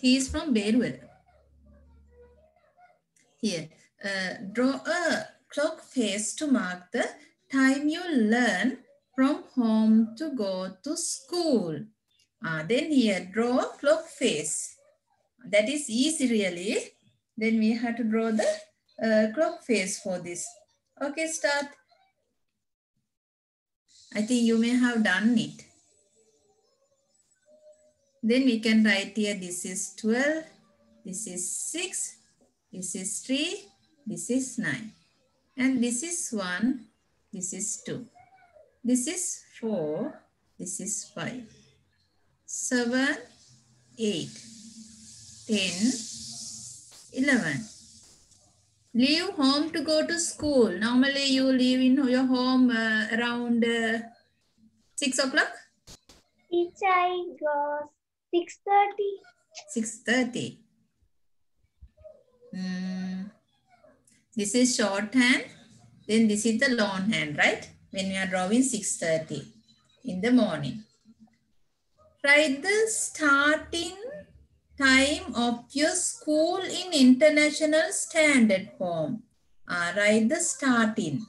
He is from Berwell. Here, draw a clock face to mark the time you learn from home to go to school. Then here, draw a clock face. That is easy really. Then we have to draw the clock face for this. Okay, start. I think you may have done it. Then we can write here, this is 12, this is 6, this is 3, this is 9. And this is 1, this is 2. This is 4, this is 5. 7, 8, 10, 11. Leave home to go to school. Normally you leave in your home around 6 o'clock? Teacher, I go 6:30. 6:30. This is shorthand. Then this is the longhand, right? When we are drawing 6:30 in the morning. Write the starting time of your school in International Standard Form. Write the starting.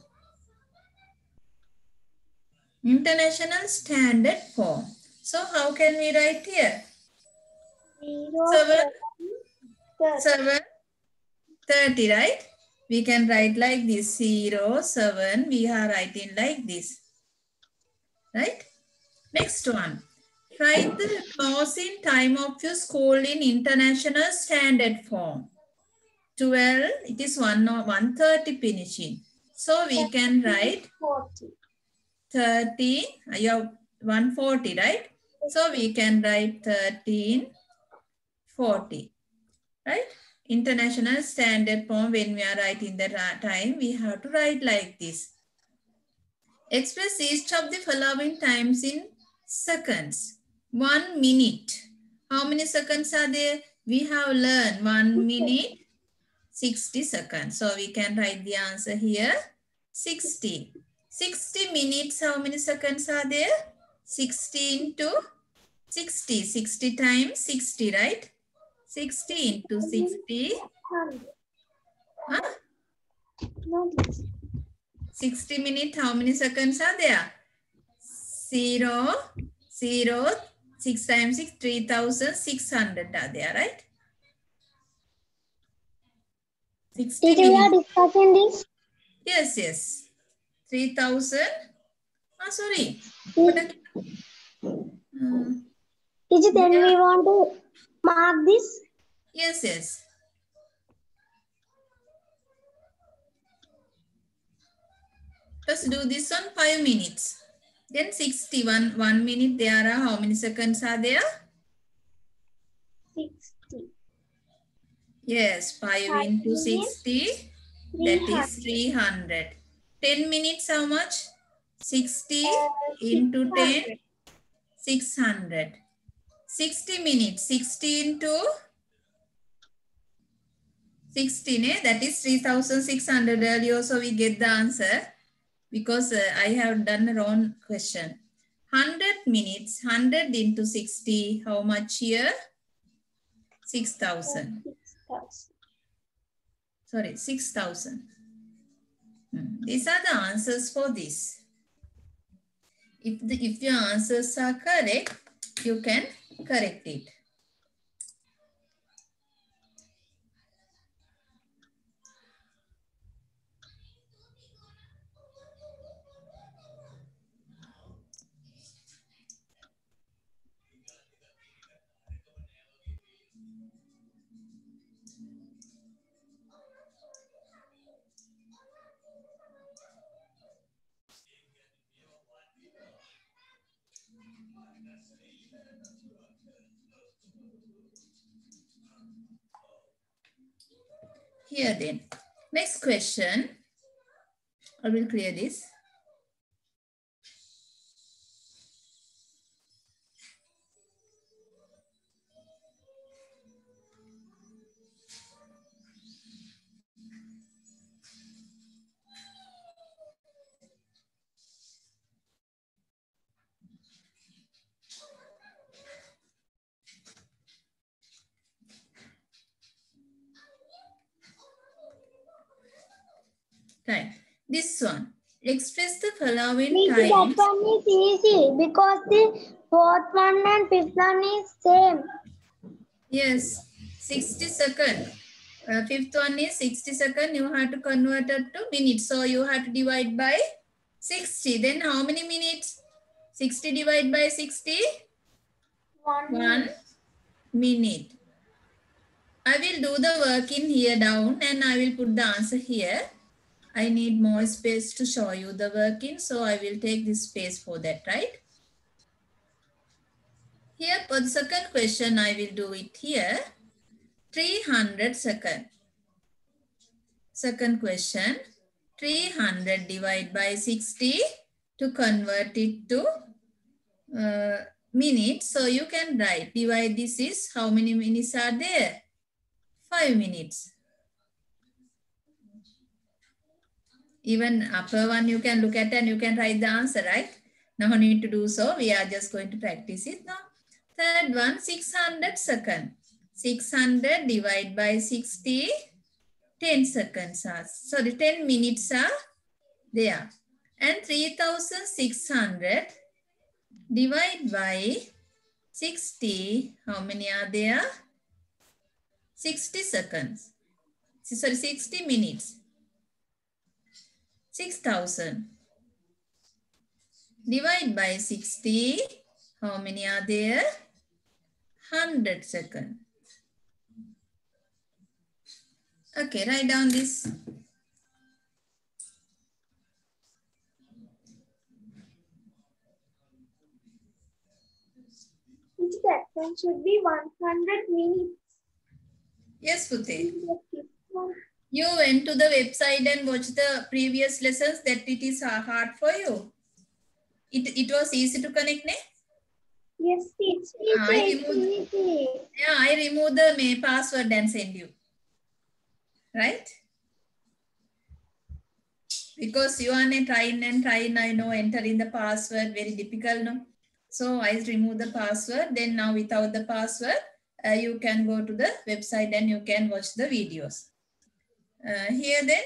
International Standard Form. So how can we write here? 7:30, right? We can write like this, 0, 7. We are writing like this, right? Next one. Write the closing time of your school in International Standard Form. 12, it is 1:30 finishing. So we can write 13, you have 1:40, right? So we can write 13:40, right? International Standard Form, when we are writing the time, we have to write like this. Express each of the following times in seconds. 1 minute. How many seconds are there? We have learned 1 minute, 60 seconds. So we can write the answer here, 60. 60 minutes, how many seconds are there? 60 into 60. 60 times 60, right? 60 into 60. Huh? 60 minutes, how many seconds are there? 0, 0, 6 times 6, 3,600 are there, right? 60 Did you are minutes. discussing this? Yes, yes. 3,000. Sorry. Did you then we want to mark this? Yes, yes. Let's do this on 5 minutes. Then 61, 1 minute, there are how many seconds are there? 60. Yes, 5 into 60, that is 300. 10 minutes, how much? 60 into 10, 600. 60 minutes, 60 into 16, that is 3,600 earlier, so we get the answer because I have done the wrong question. 100 minutes, 100 into 60, how much here? 6,000. Sorry, 6,000. These are the answers for this. If your answers are correct, you can correct it. Here then, next question. I will clear this. time. This one. Express the following Means that times. one is easy because the fourth one and fifth one is same. Yes, 60 seconds. Fifth one is 60 seconds. You have to convert it to minutes. So you have to divide by 60. Then how many minutes? 60 divided by 60? 1 minute. I will do the work in here down and I will put the answer here. I need more space to show you the working. So I will take this space for that, right? Here for the second question, I will do it here. 300 seconds. Second question, 300 divided by 60 to convert it to minutes. So you can write, divide this is, how many minutes are there? 5 minutes. Even upper one you can look at and you can write the answer, right? No need to do so. We are just going to practice it now. Third one, 600 seconds. 600 divided by 60, 10 seconds are, sorry, 10 minutes are there. And 3600 divided by 60, how many are there? 60 seconds. Sorry, 60 minutes. 6000. Divide by 60, how many are there? 100 seconds. Okay, write down this. That one should be 100 minutes. Yes, Pute. You went to the website and watched the previous lessons that it is hard for you. It was easy to connect, ne? Yes, it's easy. Yeah, I removed the password and send you. Right? Because you are trying and trying, I know, entering the password, very difficult, no? So I remove the password. Then now without the password, you can go to the website and you can watch the videos. Here then,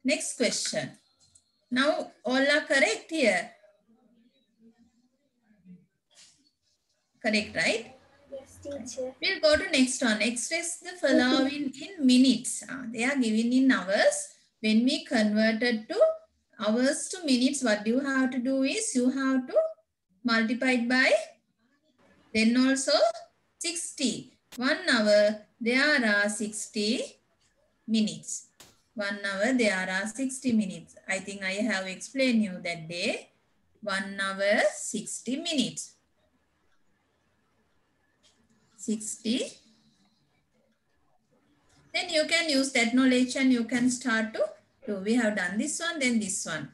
next question. Now all are correct here. Correct, right? Yes, teacher. We'll go to next one. Express the following in minutes. They are given in hours. When we converted to hours to minutes, what you have to do is you have to multiply it by, then also 60. 1 hour, there are 60 minutes. 1 hour, there are 60 minutes. I think I have explained you that day. 1 hour, 60 minutes. 60. Then you can use that knowledge and you can start to do. We have done this one, then this one.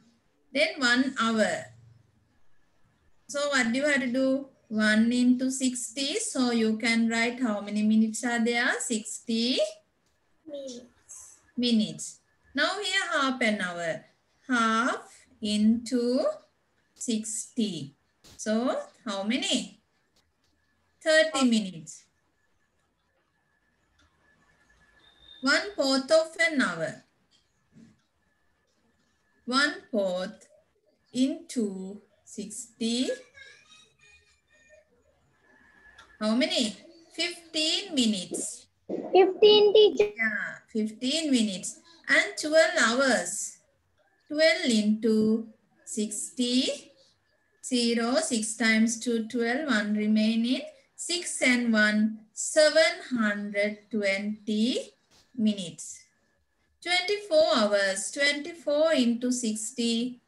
Then 1 hour. So what do you have to do? 1 into 60. So you can write how many minutes are there? 60 minutes. Now here half an hour. Half into 60. So how many? 30 minutes. 1/4 of an hour. 1/4 into 60. How many? 15 minutes. 15, teacher. Yeah, 15 minutes. And 12 hours. 12 into 60. 0, 6 times 2, 12, 1 remaining. 6 and 1, 720 minutes. 24 hours. 24 into 60.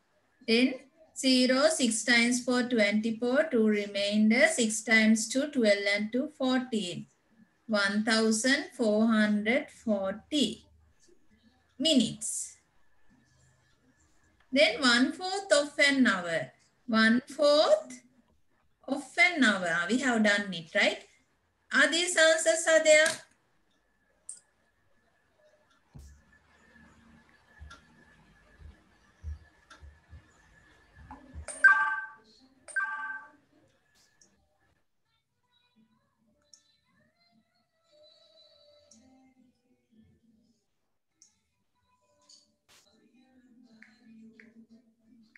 Then 0, 6 times 4, 24, 2 remainder, 6 times 2, 12 and 2, 14. 1440 minutes. Then 1/4 of an hour. 1/4 of an hour. We have done it, right? Are these answers are there?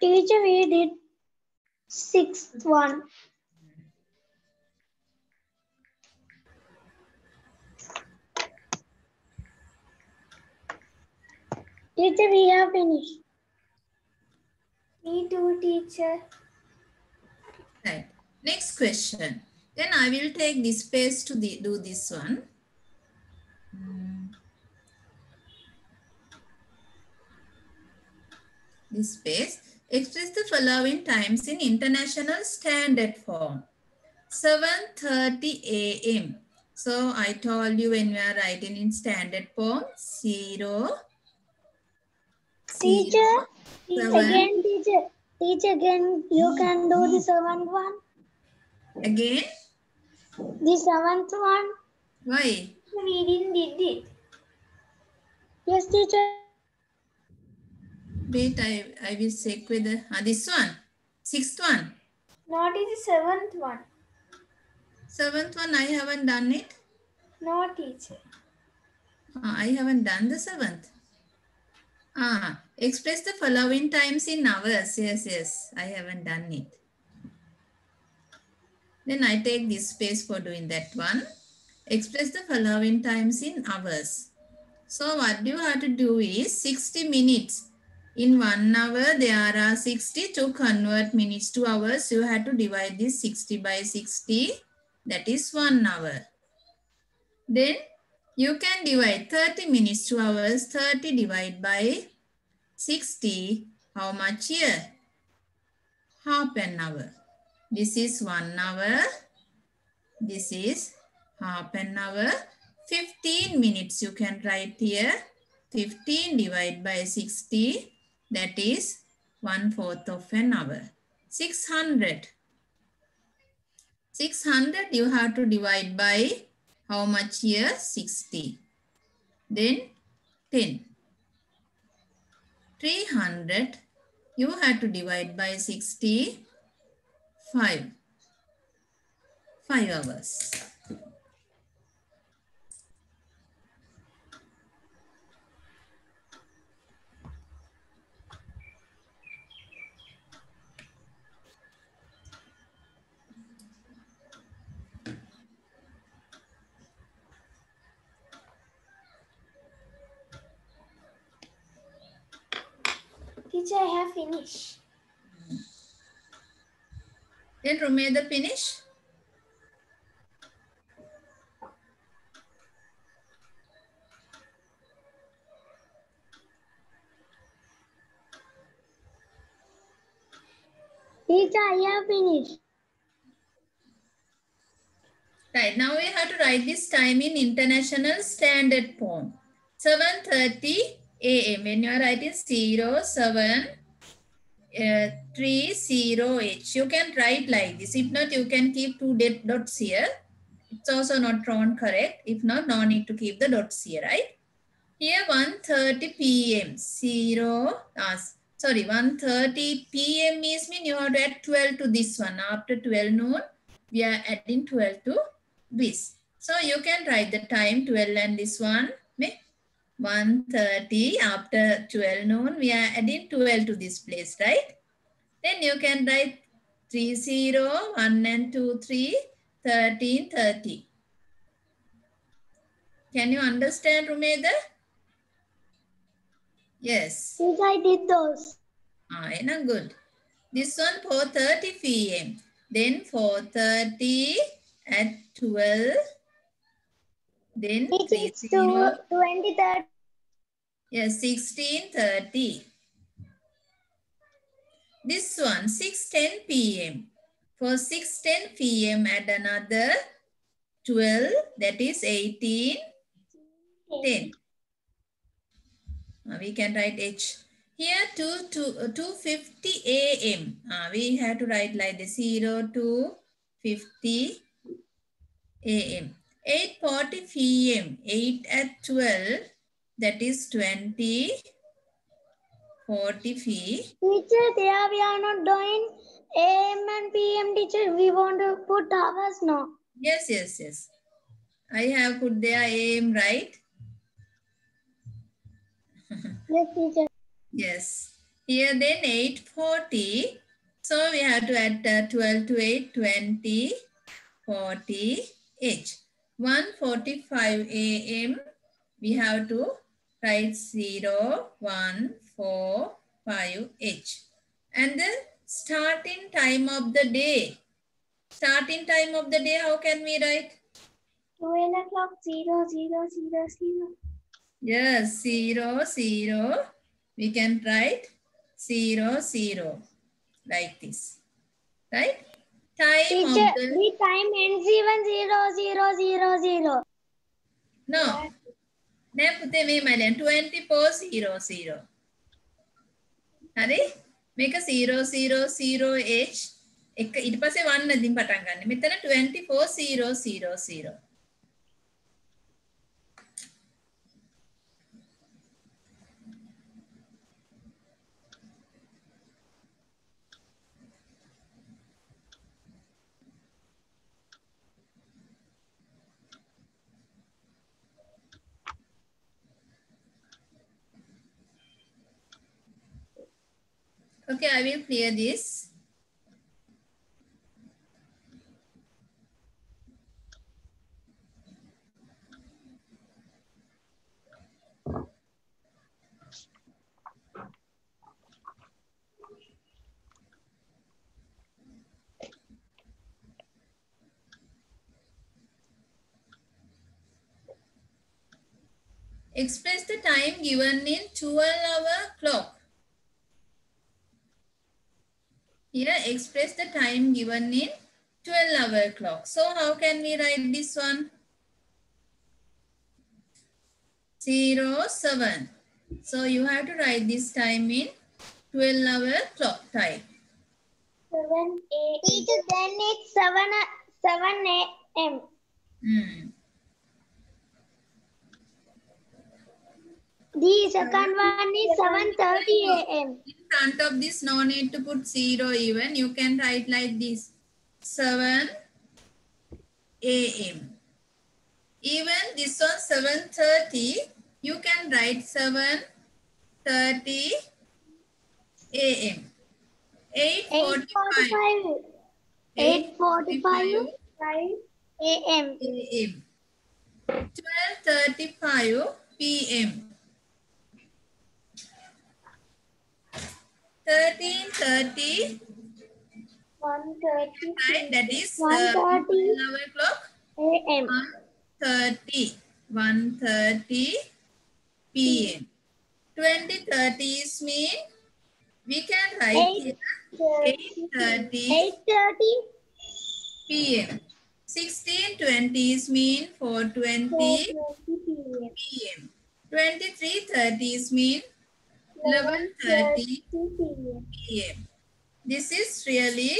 Teacher, we did sixth one. Teacher, we have finished. Me too, teacher. Right. Next question. Then I will take this page to do this one. This page. Express the following times in International Standard Form. 7:30 a.m. So I told you when we are writing in standard form, 0, Teacher, 7. again, teacher, again, you can do the seventh one. Again? The seventh one. Why? We didn't did it. Yes, teacher. Wait, I will check with this one. 6th one. Not is the seventh one. 7th one, I haven't done it. No, teacher. I haven't done the 7th. Express the following times in hours. Yes, I haven't done it. Then I take this space for doing that one. Express the following times in hours. So what you have to do is 60 minutes. In 1 hour, there are 60. To convert minutes to hours, you have to divide this 60 by 60. That is 1 hour. Then you can divide 30 minutes to hours. 30 divided by 60. How much here? Half an hour. This is 1 hour. This is half an hour. 15 minutes you can write here. 15 divided by 60. That is 1/4 of an hour. 600. 600 you have to divide by how much here? 60. Then 10. 300 you have to divide by 60. 5 hours. Teacher, I have finished. Then Rumeda finish. Teacher, I have finished. Right, now we have to write this time in International Standard Form. 7:30 a.m. When you are writing 0730H, you can write like this. If not, you can keep 2 dots here. It's also not drawn correct. If not, no need to keep the dots here, right? Here 1:30 p.m. 1:30 p.m. means you have to add 12 to this one. After 12 noon, we are adding 12 to this. So you can write the time 12 and this one. 1:30 after 12 noon, we are adding 12 to this place, right? Then you can write 30, 1 and 2, 3, 13, 30. Can you understand, Rumeda? Yes. Teacher, I did those. Good. This one 4:30 p.m. Then 4:30 at 12. Then Teacher, 30. 20:30. Yes, 16:30. This one 6:10 p.m. For 6:10 p.m. add another 12. That is 18:10. We can write H. Here 2:50 a.m. We have to write like the 02:50 a.m. 8:40 p.m. 8 at 12. That is 20:40 p.m. Teacher, there we are not doing AM and PM, teacher. We want to put hours now. Yes. I have put their AM, right? Yes, teacher. Yes. Here then 8:40. So we have to add 12 to 8, 20, 40 H. 1:45 a.m. We have to write 0, 1, 4, 5 H. And the starting time of the day. Starting time of the day, how can we write? 12 o'clock 0, 0, 0, 0. Yes, 0, 0. We can write 0, 0 like this. Right? Time Teacher, of the... the time ends even 0, 0, 0, 0. No. Now put the 24:00. හරි මේක 0:00h එක ඊට පස්සේ 1 වලින් පටන් ගන්න. මෙතන 24:00. Okay, I will clear this. Express the time given in 12-hour clock. Here, express the time given in 12-hour clock. So, how can we write this one? 07. So, you have to write this time in 12-hour clock time. 7 a.m. Teacher, then it's 7 a.m. The second one is 7:30 a.m. In front of this, no need to put 0 even. You can write like this. 7 a.m. Even this one 7:30, you can write 7:30 a.m. 8:45 8:45 a.m. 12:35 p.m. 13:30. 1:30 Right, that is 1:30 o'clock. a.m. 1:30 p.m. 20:30 is mean we can write here 8:30 p.m. 16:20 is mean 4:20 p.m. 23:30 is mean 11:30 p.m. This is really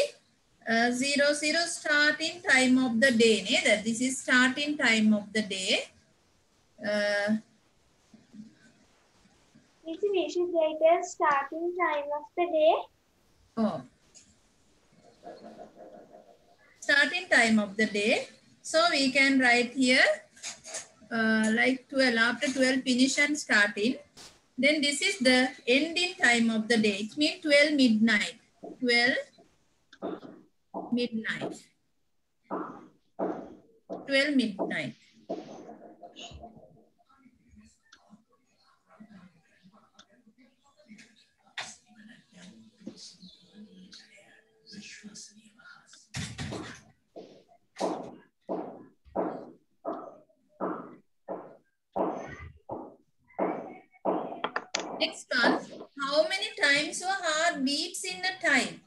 00 starting time of the day. This is starting time of the day. We should write the starting time of the day. Oh. Starting time of the day. So we can write here like 12. After 12 finish and starting. Then this is the ending time of the day. It means 12 midnight. 12 midnight. 12 midnight. Next one, how many times your heart beats in a time?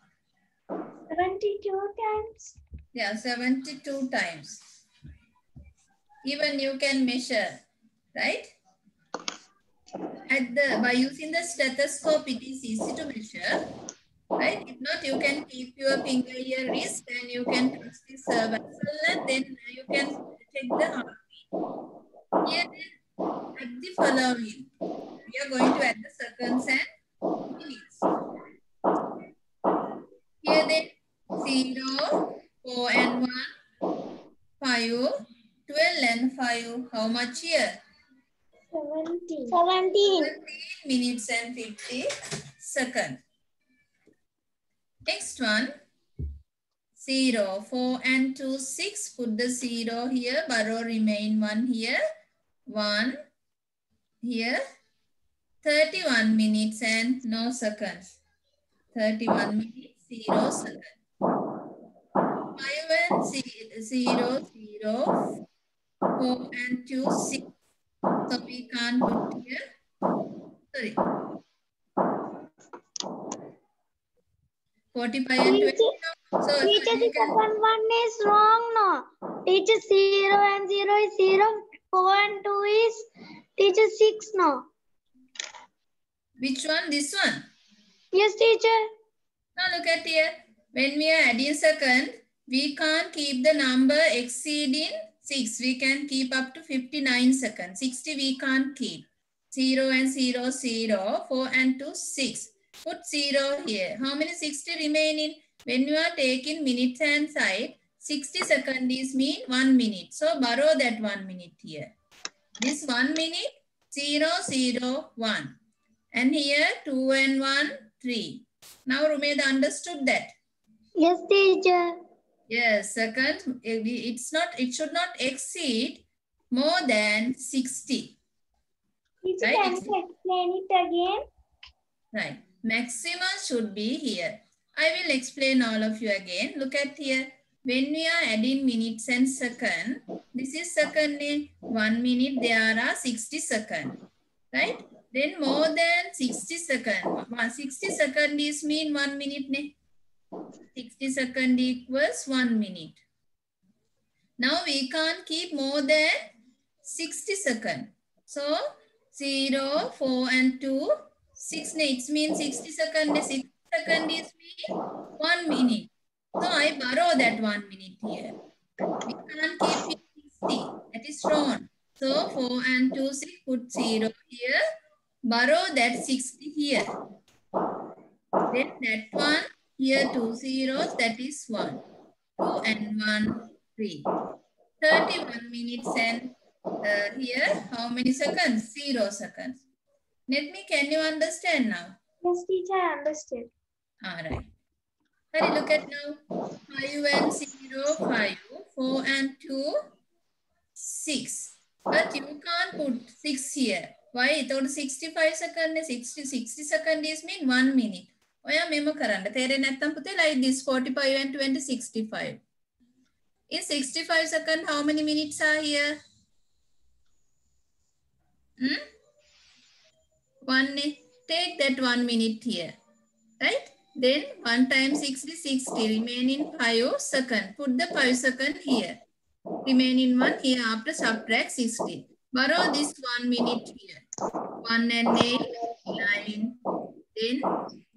72 times. Yeah, 72 times. Even you can measure, right? By using the stethoscope, it is easy to measure, right? If not, you can keep your finger here, wrist, and you can touch this vessel, and then you can check the heartbeat. Here, add the following. We are going to add the seconds and minutes. Here then 0, 4 and 1, 5, 12 and 5. How much here? 17 minutes and 50 seconds. Next one, 0, 4 and 2, 6. Put the 0 here, borrow remain 1 here, 1 here, 31 minutes and no seconds. 31 minutes, 0 seconds. 5 and 0, 0, 4 and 2, 6. So we can't put here. Sorry. 45 and 20. So Teacher, you the can. second one is wrong, no. Teacher, 0 and 0 is 0. 4 and 2 is, teacher, 6, no. Which one? This one? Yes, teacher. Now look at here. When we are adding second, we can't keep the number exceeding 6. We can keep up to 59 seconds. 60 we can't keep. 0 and 0, 0. 4 and 2, 6. Put 0 here. How many 60 remaining? When you are taking minutes hand side, 60 seconds is mean 1 minute. So borrow that 1 minute here. This 1 minute, 0, 0, 1. And here 2 and 1, 3. Now Rumeda understood that. Yes, teacher. Yes, second, it should not exceed more than 60. Teacher, Right? can you explain it again? Right. Maximum should be here. I will explain all of you again. Look at here. When we are adding minutes and second, this is second, 1 minute, there are 60 seconds. Right? Then more than 60 seconds. 60 seconds is mean 1 minute. 60 seconds equals 1 minute. Now we can't keep more than 60 seconds. So 0, 4 and 2, 6 next means 60 seconds. 60 seconds is mean 1 minute. So I borrow that 1 minute here. We can't keep it 60. That is wrong. So 4 and 2, 6, put 0 here. Borrow that 60 here. Then that one here 2 zeros, that is 1. 2 and 1, 3. 31 minutes and here how many seconds? 0 seconds. Let me, can you understand now? Yes, teacher, I understood. All right. Hurry, look at now. 5 and 0, 5. 4 and 2, 6. But you can't put 6 here. Why? It's 65 seconds. 60 seconds is mean 1 minute. ඔයා මෙම කරන්න තේරෙන්නේ නැත්නම් පුතේ like this 45 and 20 65. In 65 seconds how many minutes are here? 1. Take that 1 minute here. Right? Then 1 times 60 60 remaining 5 seconds. Put the 5 seconds here. Remaining 1 here after subtract 60. Borrow this 1 minute here. 1 and 8 9 10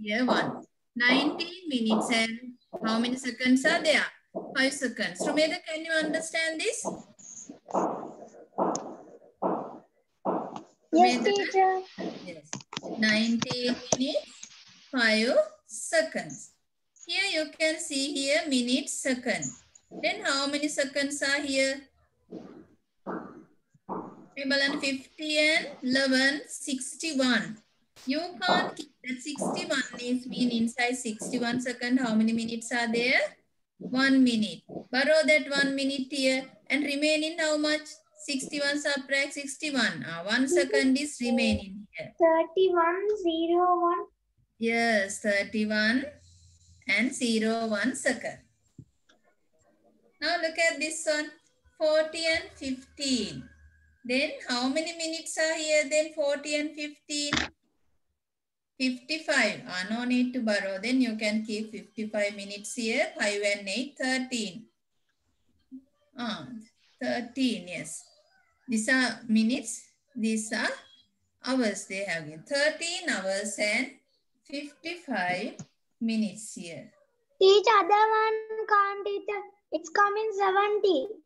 here 1. 19 minutes and how many seconds are there? 5 seconds. Rumeda, can you understand this? Yes, teacher. Yes. 19 minutes, 5 seconds. Here you can see here minutes, second. Then how many seconds are here? 50 and 11, 61. You can't keep that 61 is mean inside 61 seconds. How many minutes are there? 1 minute. Borrow that 1 minute here and remaining how much? 61 subtract 61. 1 second is remaining here. 31:01. Yes, 31 and 01 second. Now look at this one. 40 and 15. Then how many minutes are here? Then 40 and 15. 55. No need to borrow. Then you can keep 55 minutes here. 5 and 8, 13. 13, yes. These are minutes. These are hours they have given. 13 hours and 55 minutes here. Teacher, other one can't, teacher. It's coming 70.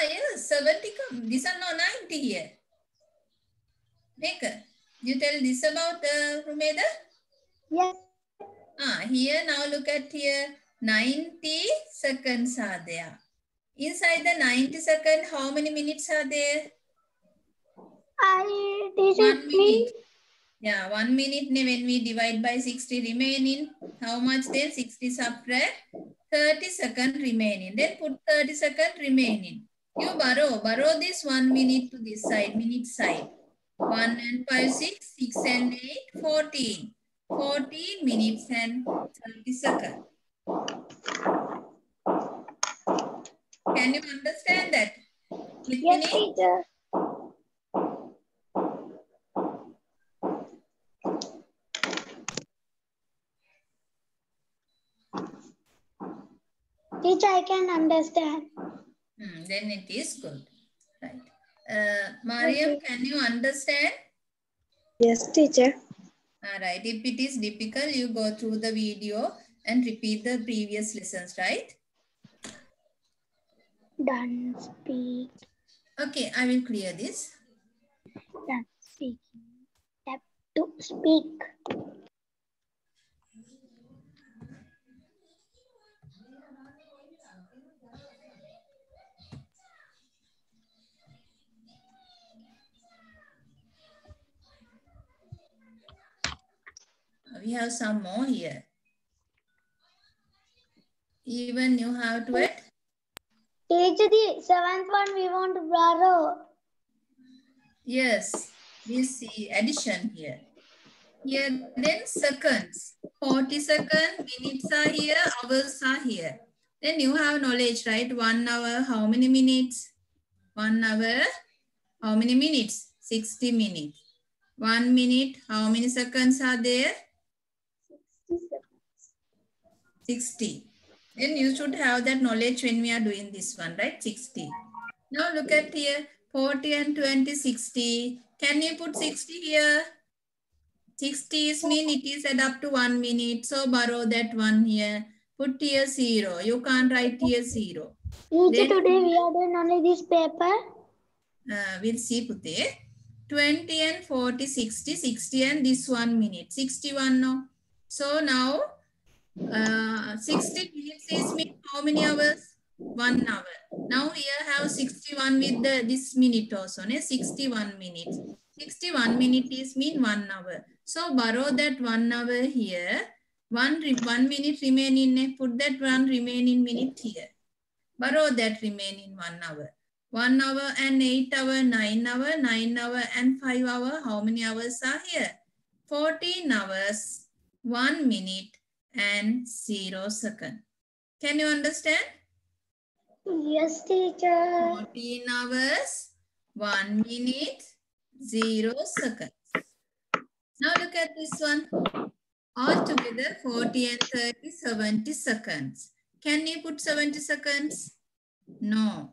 Yes, 70 come. These are no 90 here. Maker, you tell this about Rumeda? Yes. Here now look at here. 90 seconds are there. Inside the 90 seconds, how many minutes are there? Teacher, 1 minute. Yeah, 1 minute when we divide by 60 remaining, how much then? 60 subtract 30 second remaining. Then put 30 second remaining. You borrow this 1 minute to this side, minute side. 1 and 5, 6, 6 and 8, 14. 14 minutes and 30 seconds. Can you understand that? Yes, teacher. Teacher, I can understand. Then it is good. Right. Mariam, Okay. can you understand? Yes, teacher. All right. If it is difficult, you go through the video and repeat the previous lessons, right? Done speak. Okay, I will clear this. Done speaking. Tap to speak. We have some more here. Even you have to add. Teacher, the seventh one we want to borrow. Yes, we see addition here. Here then seconds. 40 seconds, minutes are here, hours are here. Then you have knowledge, right? 1 hour, how many minutes? 1 hour, how many minutes? 60 minutes. 1 minute, how many seconds are there? 60. Then you should have that knowledge when we are doing this one, right? 60. Now look at here, 40 and 20, 60. Can you put 60 here? 60 is mean it is add up to 1 minute. So borrow that one here. Put here 0. You can't write here 0. Teacher, Then today we are doing only this paper. we'll see Pute. 20 and 40, 60, 60 and this 1 minute. 61 now. So now 60 minutes is mean how many hours? 1 hour. Now here have 61 with this minute also. 61 minutes. 61 minute is mean 1 hour. So borrow that 1 hour here. 1 minute remaining. Put that 1 remaining minute here. Borrow that remaining 1 hour. 1 hour and 8 hour, 9 hour, 9 hour and 5 hour. How many hours are here? 14 hours, 1 minute and 0 second. Can you understand? Yes, teacher. 14 hours, 1 minute, 0 seconds. Now look at this one. Altogether 40 and 30, 70 seconds. Can you put 70 seconds? No.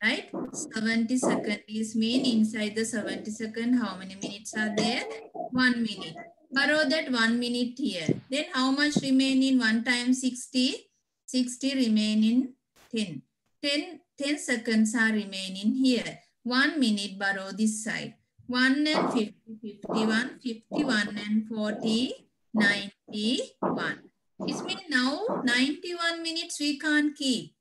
Right? 70 seconds is mean inside the 70 second, how many minutes are there? 1 minute. Borrow that 1 minute here. Then how much remain in 1 times 60? 60 remain in 10. 10 seconds are remaining here. 1 minute borrow this side. 1 and 50, 51, 51 and 40, 91. It means now 91 minutes we can't keep.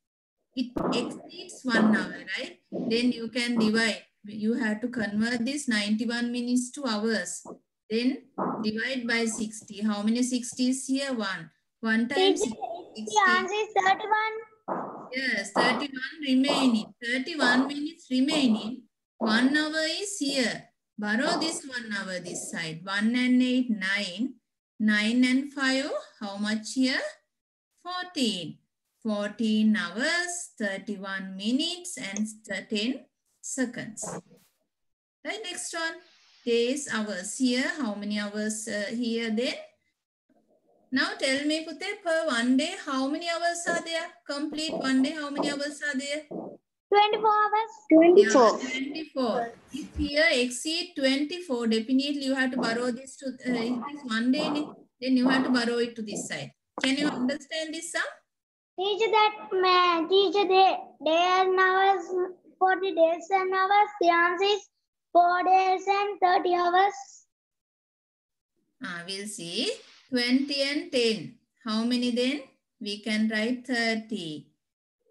It exceeds 1 hour, right? Then you can divide. You have to convert this 91 minutes to hours. Then divide by 60. How many 60s here? 1. 1 times Teacher, 60. the answer is 31. Yes, 31 remaining. 31 minutes remaining. 1 hour is here. Borrow this 1 hour this side. 1 and 8, 9. 9 and 5, how much here? 14. 14 hours, 31 minutes and 10 seconds. Right, next one. Days, hours here. How many hours here then? Now tell me, Pute, per 1 day, how many hours are there? Complete 1 day, how many hours are there? 24 hours. 24. Yeah, 24. If here exceed 24, definitely you have to borrow this to, if this 1 day, then you have to borrow it to this side. Can you understand this sum? Teacher, teacher, day and hours, 40 days and hours. The answer is 4 days and 30 hours. We'll see. 20 and 10. How many then? We can write 30.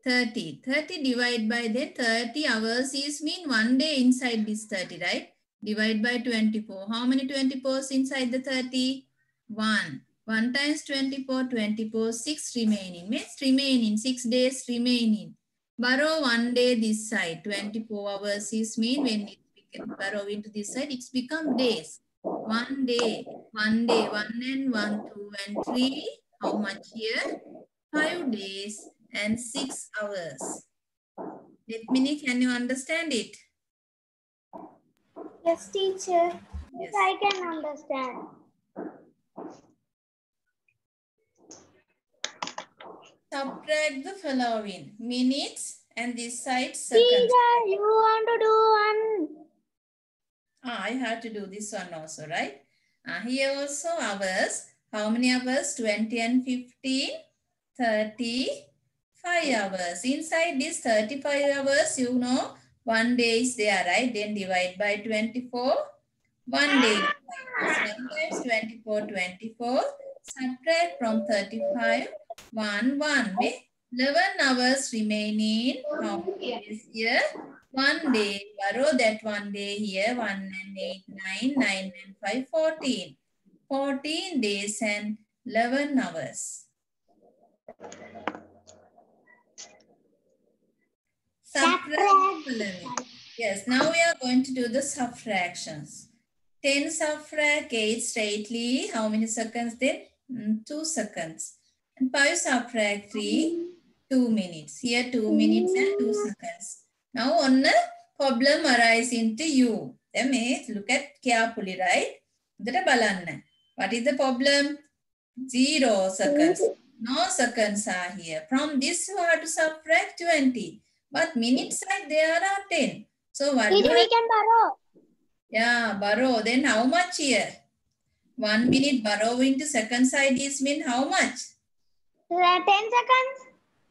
30. 30 divided by the 30 hours is mean 1 day inside this 30, right? Divide by 24. How many 24s inside the 30? 1. 1 times 24, 24, 6 remaining. Means remaining, 6 days remaining. Borrow 1 day this side. 24 hours is mean when it borrow into this side, it's become days. 1 day, 1 day, 1 and 1, 2 and 3. How much here? 5 days and 6 hours. Letmini, can you understand it? Yes, teacher. Yes. I can understand. Subtract the following minutes and this side seconds. Teacher, you want to do one? I have to do this one also, right? Here also hours. How many hours? 20 and 15, 35 hours. Inside this 35 hours, you know, 1 day is there, right? Then divide by 24. 1 day. 1 times 24, 24. Subtract from 35. 1, 1. 11 hours remaining. How many days here? 1 day. Borrow that 1 day here. 1 and 8, 9, 9 and 5, 14. 14 days and 11 hours. Subtract 11. Yes, now we are going to do the subtractions. 10 subtract 8 straightly. How many seconds then? 2 seconds. And 5 subtract 3, 2 minutes. Here 2 minutes and 2 seconds. Now on the problem arise into you. Then look at carefully, right? What is the problem? 0 seconds. No seconds are here. From this you have to subtract 20. But minute side there are 10. So what Teacher, we can borrow. Yeah, borrow. Then how much here? 1 minute borrow into second side is mean how much? 10 seconds.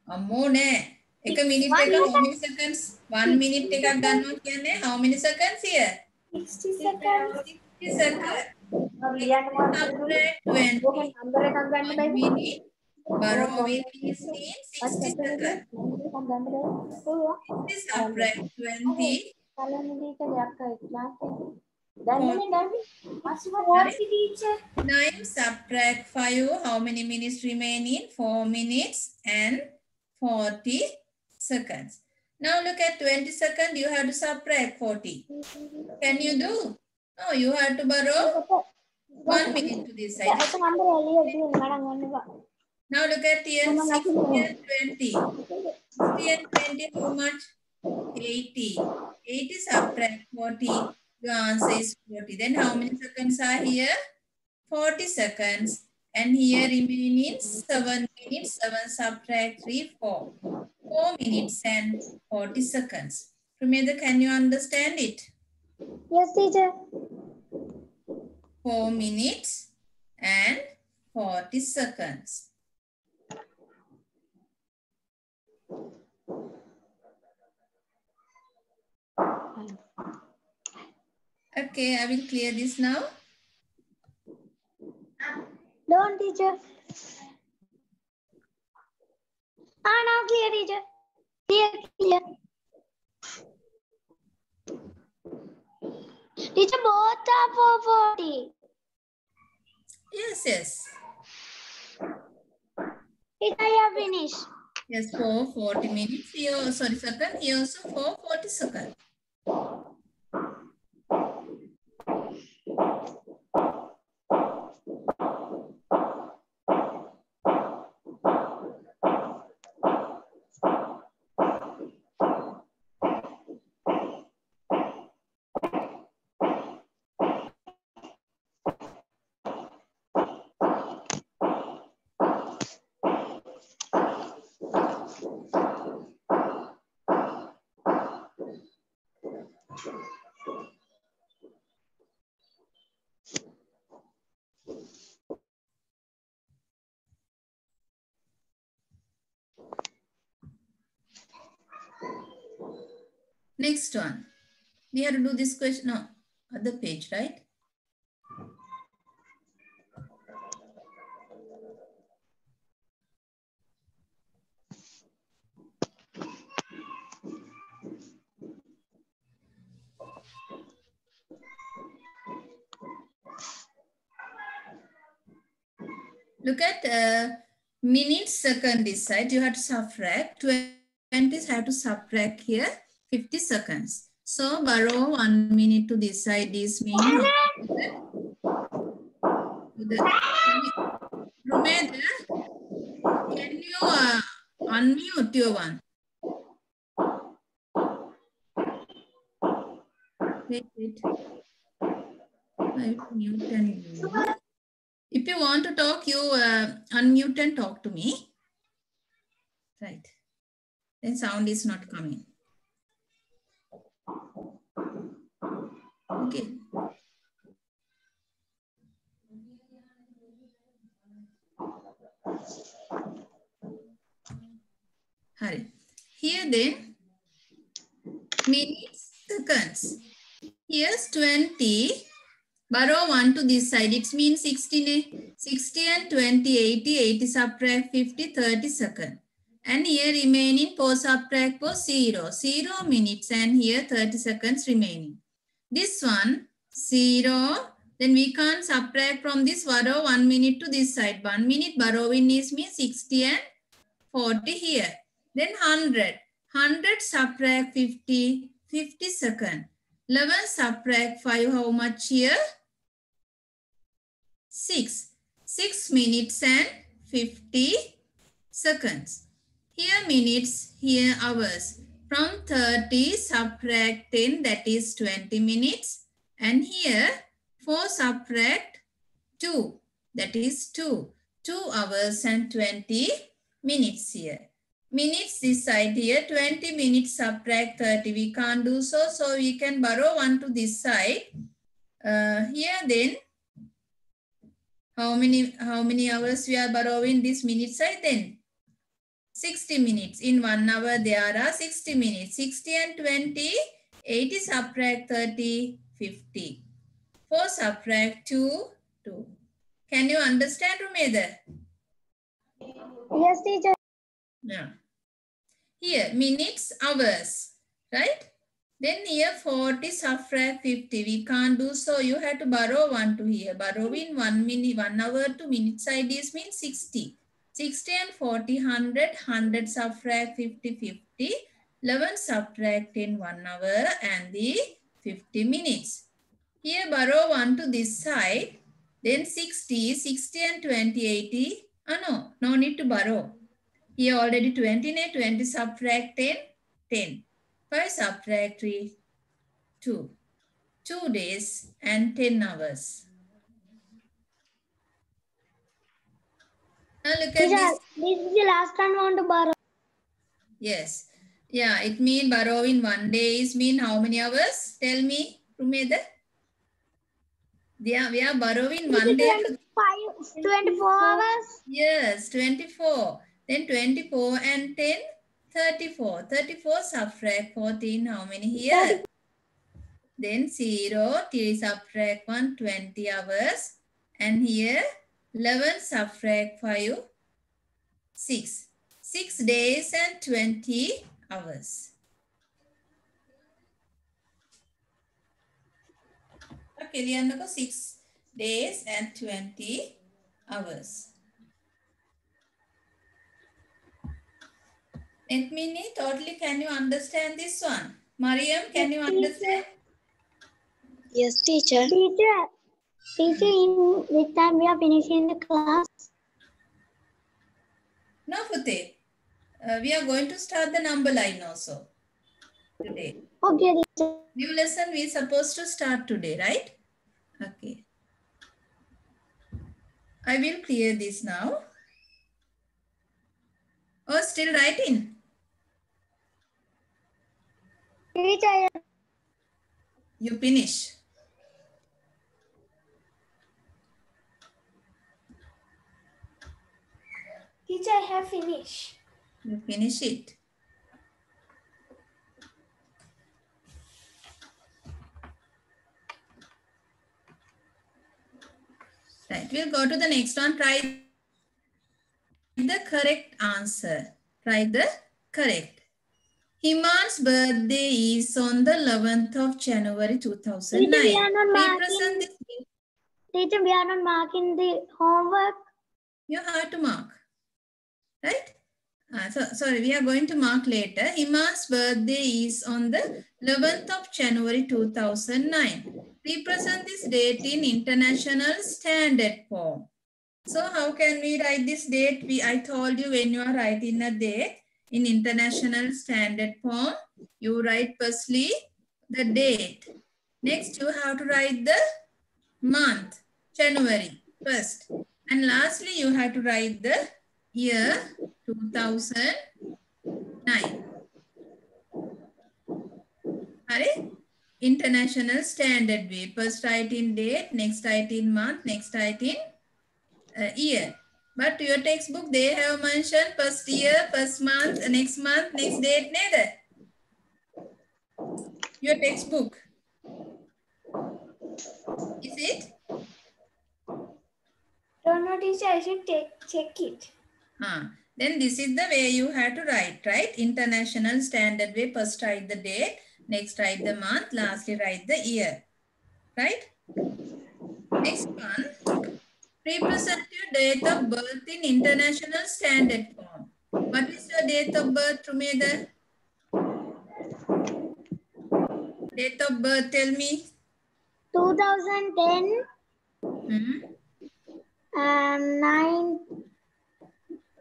Ammo ne. Ek minute take how many seconds? 1 minute take how many seconds here? 60 seconds. 60 seconds. Subtract 20. 1 minute borrowing is mean 60 seconds. 60 subtract 20. 40, teacher. 9 subtract 5. How many minutes remaining? 4 minutes and 40 seconds. Now look at 20 seconds. You have to subtract 40. Can you do? No, you have to borrow 1 minute to this side. Now look at here. 60 and 20. 60 and 20 how much? 80. 80 subtract 40. Your answer is 40. Then how many seconds are here? 40 seconds. And here remaining 7 minutes. 7 subtract 3, 4. 4 minutes and 40 seconds. Sumedha, can you understand it? Yes, teacher. 4 minutes and 40 seconds. Okay, I will clear this now. Don't, teacher. Now clear, teacher. Clear. Teacher, both are 440. Yes. Teacher, I have finished. Yes, for 40 minutes. Here, sorry, second. Here also for 40 seconds. Next one. We have to do this question. No, other page, right? Look at minutes, second this side. You have to subtract. 20 have to subtract here 50 seconds. So borrow 1 minute to this side. This means Rumeda, can you unmute your one? Wait. I mute and you. If you want to talk, you unmute and talk to me. Right. Then sound is not coming. Okay. Hurry. Here then, minutes, seconds. Here's 20. Borrow 1 to this side. It means 60. 60 and 20, 80. 80 subtract 50, 30 seconds. And here remaining 4 subtract 4, 0. 0 minutes and here 30 seconds remaining. This one, 0. Then we can't subtract from this borrow 1 minute to this side. 1 minute borrowing is means 60 and 40 here. Then 100. 100 subtract 50, 50 seconds. 11 subtract 5, how much here? 6. 6 minutes and 50 seconds. Here minutes, here hours. From 30 subtract 10, that is 20 minutes. And here 4 subtract 2, that is 2. 2 hours and 20 minutes here. Minutes this side here, 20 minutes subtract 30. We can't do so, so we can borrow 1 to this side. Here then, how many hours we are borrowing this minute side then? 60 minutes. In 1 hour there are 60 minutes. 60 and 20, 80 subtract 30, 50. 4 subtract 2, 2. Can you understand, Rumeda? Yes, teacher. Yeah. Here, minutes, hours, right? Then here 40 subtract 50. We can't do so. You have to borrow 1 to here. Borrowing 1 minute, 1 hour to minute side is means 60. 60 and 40, 100. 100 subtract 50, 50. 11 subtract 10, 1 hour and the 50 minutes. Here borrow 1 to this side. Then 60, 60 and 20, 80. No need to borrow. Here already 20, 20 subtract 10, 10. 5 subtract 3, 2. 2 days and 10 hours. Now look at Teacher, this. this is the last time I want to borrow. Yes. Yeah, it means borrowing 1 day is mean how many hours? Tell me, Rumeda. Yeah, we are borrowing 1 day. 24 hours. Yes, 24. Then 24 and 10, 34. 34 subtract 14, how many here? Then 0, 3 subtract 1, 20 hours. And here 11 subtract 5, 6. 6 days and 20 hours. Okay, we are 6 days and 20 hours. Let me know, totally can you understand this one? Mariam, can you understand? Yes, teacher. Teacher, in which time we are finishing the class? No, Fute. We are going to start the number line also today. Okay, teacher. New lesson we are supposed to start today, right? Okay. I will clear this now. Oh, still writing? Teacher, You finish. teacher, I have finished. You finish it. Right, we'll go to the next one. Try the correct answer. Try the correct. Himan's birthday is on the 11th of January 2009. Teacher, we are not Represent marking. this. Teacher, we are not marking the homework. You have to mark, right? Sorry, we are going to mark later. Hima's birthday is on the 11th of January 2009. Represent this date in International Standard Form. So how can we write this date? I told you when you are writing a date in International Standard Form, you write firstly the date. Next, you have to write the month, January, first. And lastly, you have to write the year 2009. Alright? International Standard Way. First write in date, next write in month, next write in year. But your textbook, they have mentioned first year, first month, next date, neither. Your textbook. Is it? Don't know, teacher. I should check it. Then this is the way you have to write, right? International Standard Way. First write the date, next write the month, lastly write the year. Right? Next one. Represent your date of birth in International Standard Form. What is your date of birth, Rumeda? Date of birth, tell me. 2010 and 9.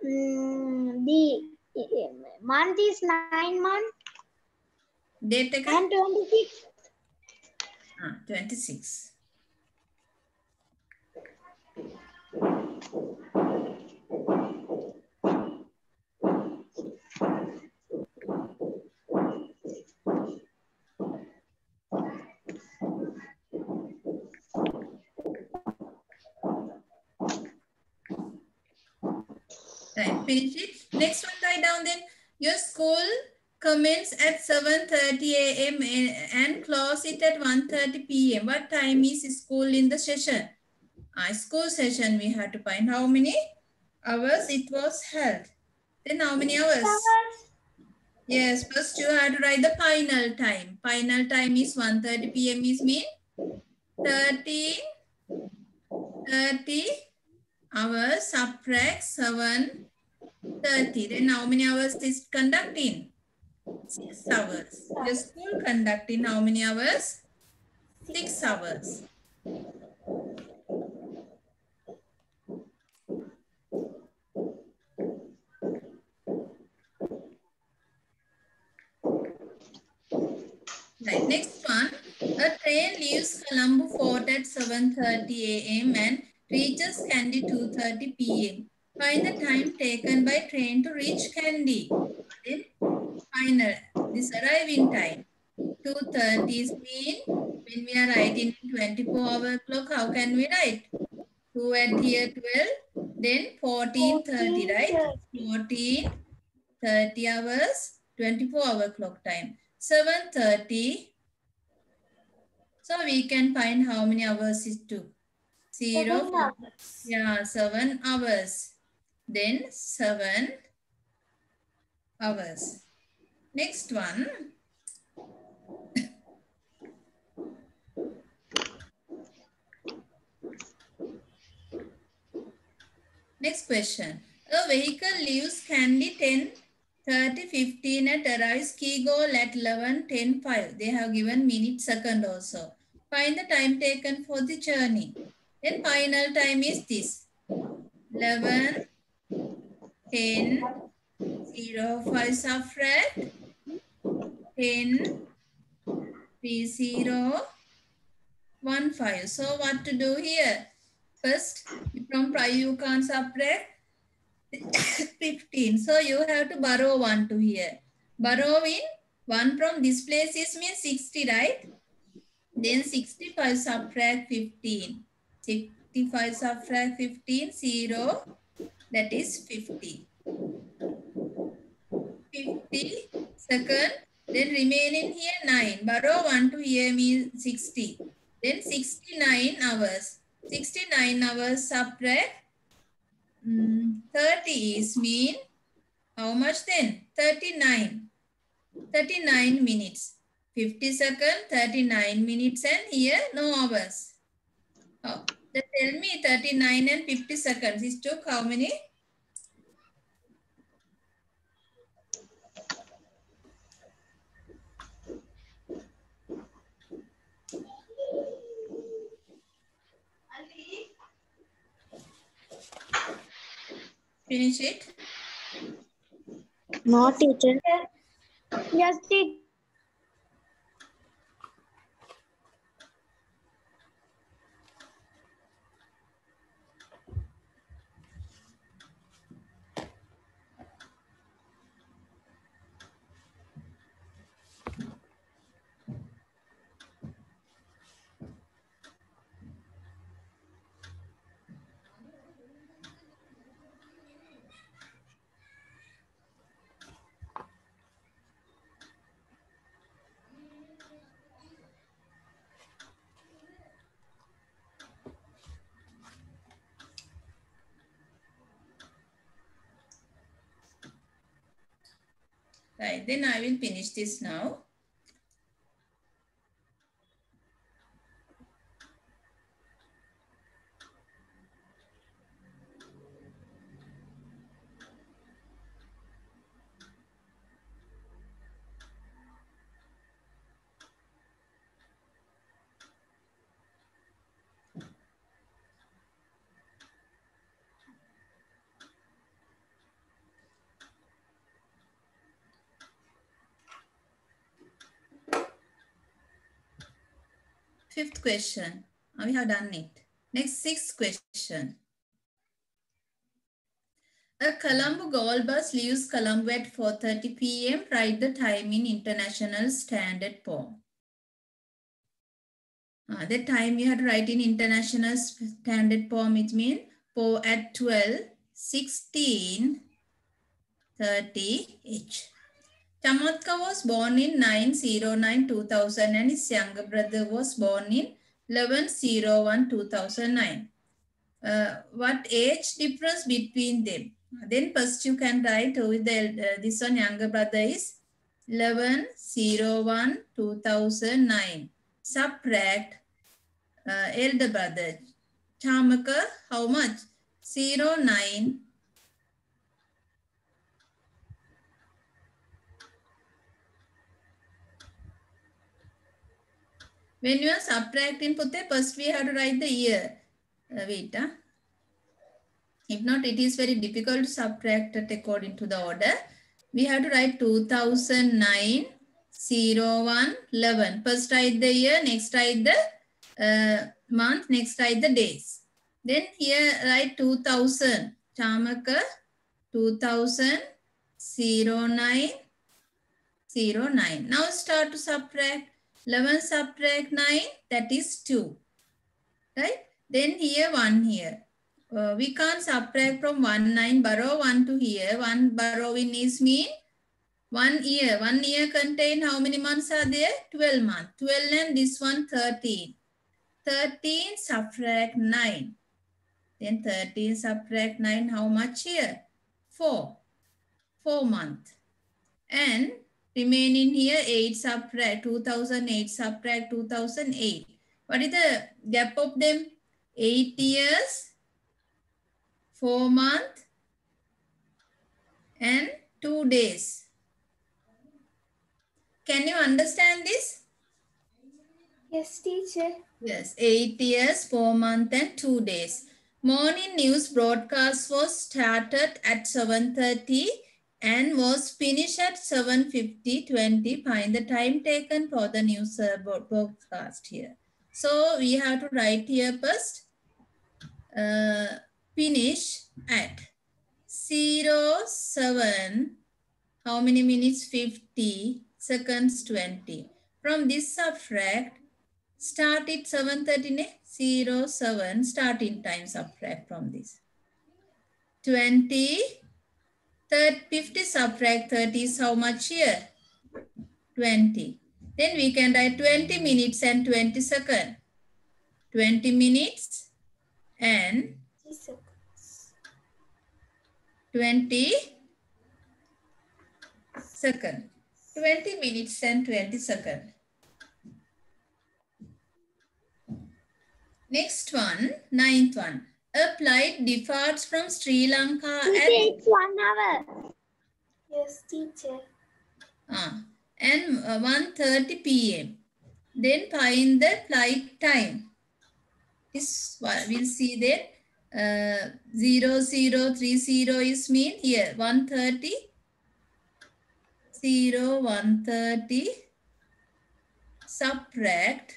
The month is 9 months. Date again? And 26. 26. Right, finish it. Next one, write down then. Your school commence at 7:30 a.m. and close it at 1:30 p.m. What time is school in the session? School session, we have to find how many hours it was held. Then how many hours? Yes, first you have to write the final time. Final time is 1:30 p.m. is mean 30 hours, subtract 7:30. Then how many hours is conducting? 6 hours. The school conducting how many hours? 6 hours. Right, next one. A train leaves Colombo Fort at 7:30 a.m. and reaches Kandy 2:30 p.m. Find the time taken by train to reach Kandy. Then final, this arriving time. 2:30 is mean when we are writing 24-hour clock, how can we write? 2 at here 12, then 14:30, right? 14:30 hours, 24-hour clock time. 7:30. So we can find how many hours it took. 0. 7 hours. Yeah, 7 hours. Then 7 hours. Next one. Next question. A vehicle leaves Kandy 10:30:15 and arrives Kegol at 11:10:05. They have given minute, second also. Find the time taken for the journey. Then final time is this. 11:10:05 subtract 10:30:15. So what to do here? First, from prior you can't subtract 15. So you have to borrow 1 to here. Borrowing 1 from this place is means 60, right? Then 65 subtract 15. 65 subtract 15, 0. That is 50. 50 second. Then remaining here 9. Borrow 1 to here means 60. Then 69 hours. 69 hours subtract 30 is mean how much then? 39. 39 minutes. 50 seconds, 39 minutes and here no hours. Oh, the tell me 39 and 50 seconds. It took how many? Finish it. No, teacher. Yes, teacher. Right, then I will finish this now. Fifth question. We have done it. Next, sixth question. A Colombo Gold bus leaves Colombo at 4:30 p.m. Write the time in International Standard Form. The time you have to write in International Standard Form, it means for at 12:16:30 Chamatka was born in 9/09/2000 and his younger brother was born in 11/01/2009. What age difference between them? Then first you can write with this one younger brother is 11/01/2009. Subtract elder brother Chamaka, how much? 09. When you are subtracting, first we have to write the year. Wait. If not, it is very difficult to subtract it according to the order. We have to write 2009, 01, 11. First write the year, next write the month, next write the days. Then here write 2000. Chamaka, 2000, 09, 09. Now start to subtract. 11 subtract 9, that is 2. Right? Then here 1 here. We can't subtract from 1, 9, borrow 1 to here. 1 borrowing is mean 1 year. 1 year contain how many months are there? 12 months. 12 and this one 13. 13 subtract 9. Then 13 subtract 9, how much here? 4. 4 months. And remaining here 8 subtract 2008 subtract 2008. What is the gap of them? 8 years, 4 months, and 2 days. Can you understand this? Yes, teacher. Yes, 8 years, 4 months, and 2 days. Morning news broadcast was started at 7:30 and was finished at 7:50. Find the time taken for the news broadcast here. So we have to write here first. Finish at 07. How many minutes? 50 seconds 20. From this subtract. Start it 7:30, 07, starting time subtract from this. 20, 50 subtract 30 is how much here? 20. Then we can write 20 minutes and 20 seconds. 20 minutes and 20 seconds. 20 minutes and 20 seconds. Next one, ninth one. A flight departs from Sri Lanka Teacher, at it's 1 hour. Yes, teacher. and 1:30 p.m. Then find the flight time. This one we'll see that 0030 is mean here 1:30 1:30 subtract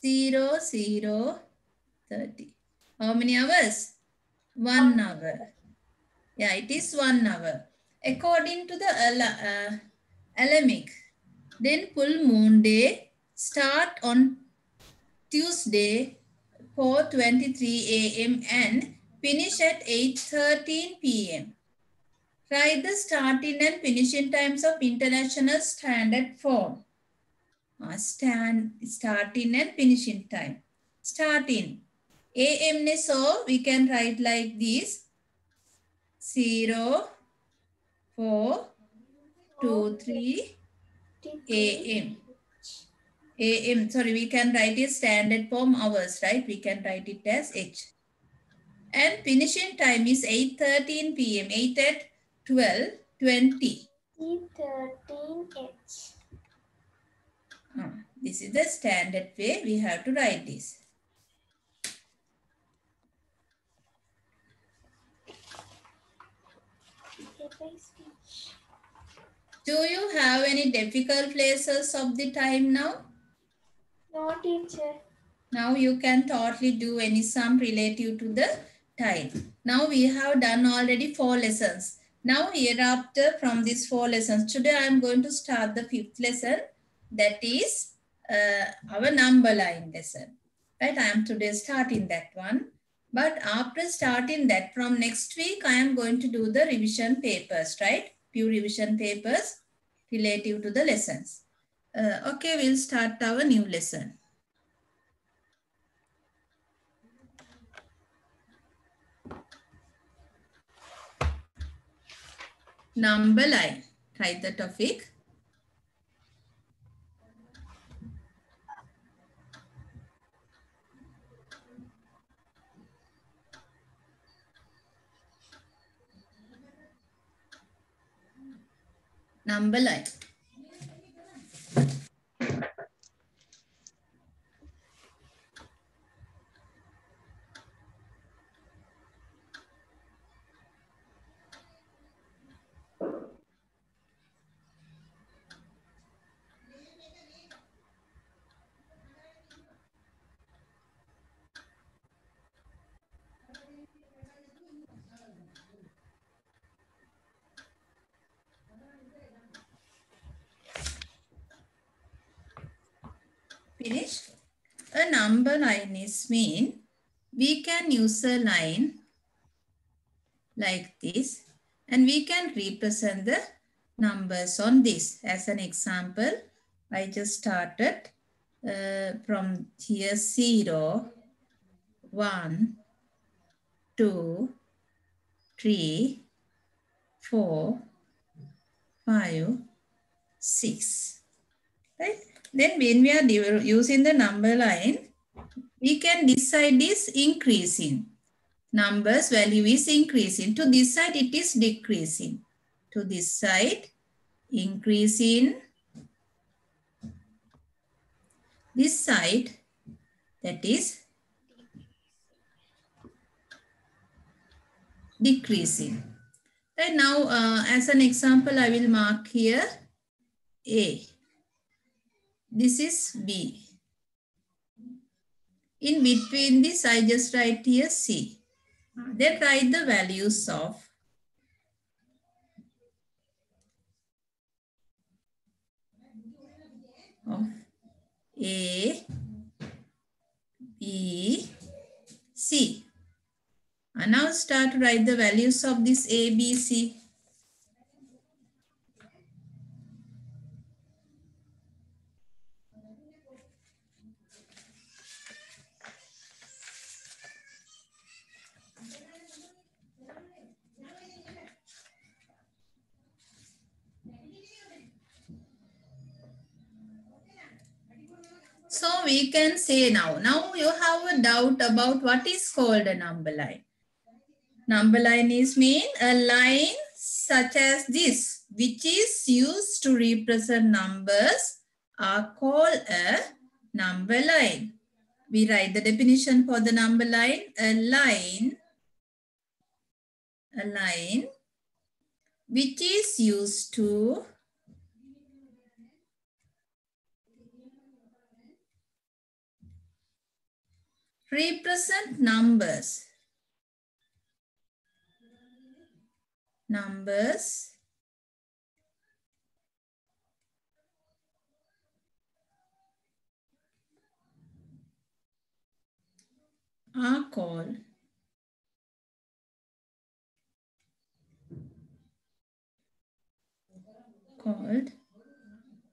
00:30. How many hours? 1 hour. Yeah, it is 1 hour. According to the Alamic, then full moon day start on Tuesday 4:23 a.m. and finish at 8:13 p.m. Write the starting and finishing times of International Standard Form. Starting and finishing time. Starting. AM so we can write like this. 04:23 AM. AM, sorry, we can write it standard form hours, right? We can write it as H. And finishing time is 8:13 p.m. 8 at 12:20. 13H. This is the standard way we have to write this. Do you have any difficult places of the time now? No, teacher. Now you can totally do any sum relative to the time. Now we have done already 4 lessons. Now hereafter from these 4 lessons, today I am going to start the 5th lesson. That is our number line lesson. Right, I am today starting that one. But after starting that, from next week, I am going to do the revision papers, right? Few revision papers relative to the lessons. Okay, we'll start our new lesson. Number line. Write the topic. Number line. Finish. A number line is mean we can use a line like this and we can represent the numbers on this. As an example, I just started from here 0, 1, 2, 3, 4, 5, 6. Right? Then when we are using the number line, we can decide this increasing. Numbers value is increasing. To this side, it is decreasing. To this side, increasing. This side, that is decreasing. Right now, as an example, I will mark here A. This is B. In between this, I just write here C. Then write the values of A, B, C. And now start to write the values of this A, B, C. So we can say now you have a doubt about what is called a number line. Number line is mean a line such as this, which is used to represent numbers, are called a number line. We write the definition for the number line. A line which is used to represent numbers are called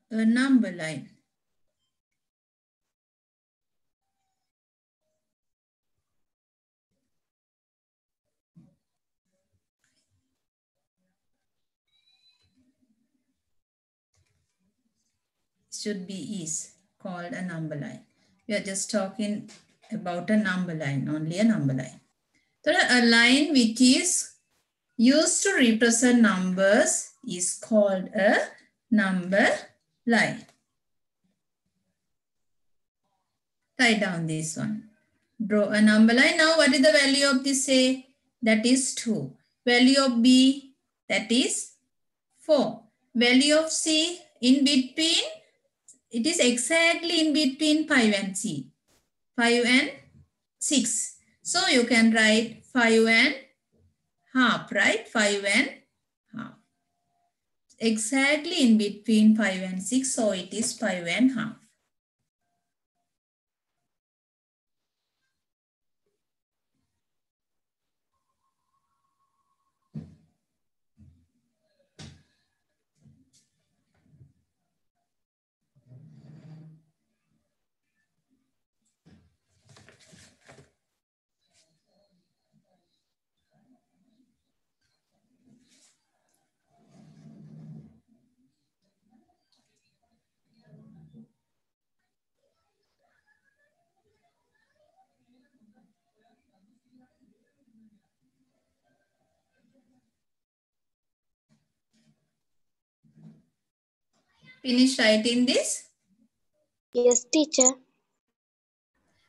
a number line. Should be is called a number line. We are just talking about a number line, only a number line. So a line which is used to represent numbers is called a number line. Write down this one. Draw a number line. Now what is the value of this A? That is 2. Value of B? That is 4. Value of C? In between, it is exactly in between 5 and C. 5 and 6. So you can write 5 and half, right? 5 and half. Exactly in between 5 and 6. So it is 5 and half. Finish writing this? Yes, teacher.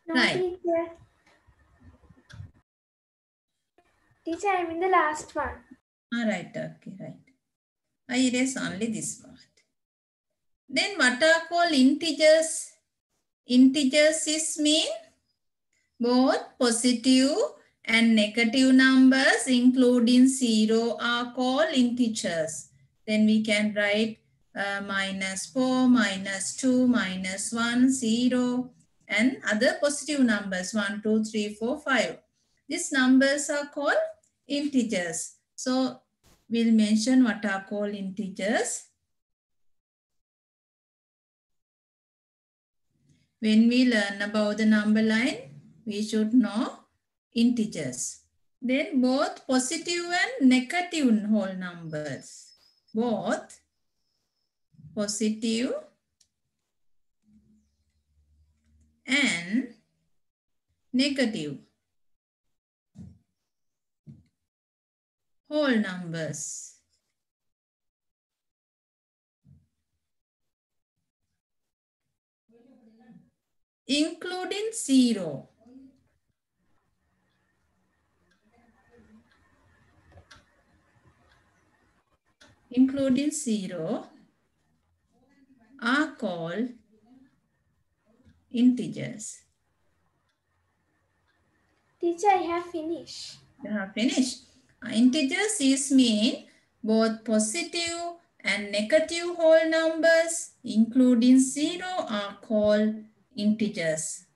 No, Right. teacher. Teacher, I'm in the last one. Right, okay, right. I erase only this part. Then what are called integers? Integers is mean both positive and negative numbers including 0 are called integers. Then we can write -4, -2, -1, 0 and other positive numbers 1, 2, 3, 4, 5. These numbers are called integers. So we'll mention what are called integers. When we learn about the number line, we should know integers. Then both positive and negative whole numbers. Both positive and negative whole numbers. Including 0. Including 0 are called integers. Teacher, I have finished. You have finished. Integers is mean both positive and negative whole numbers, including 0, are called integers.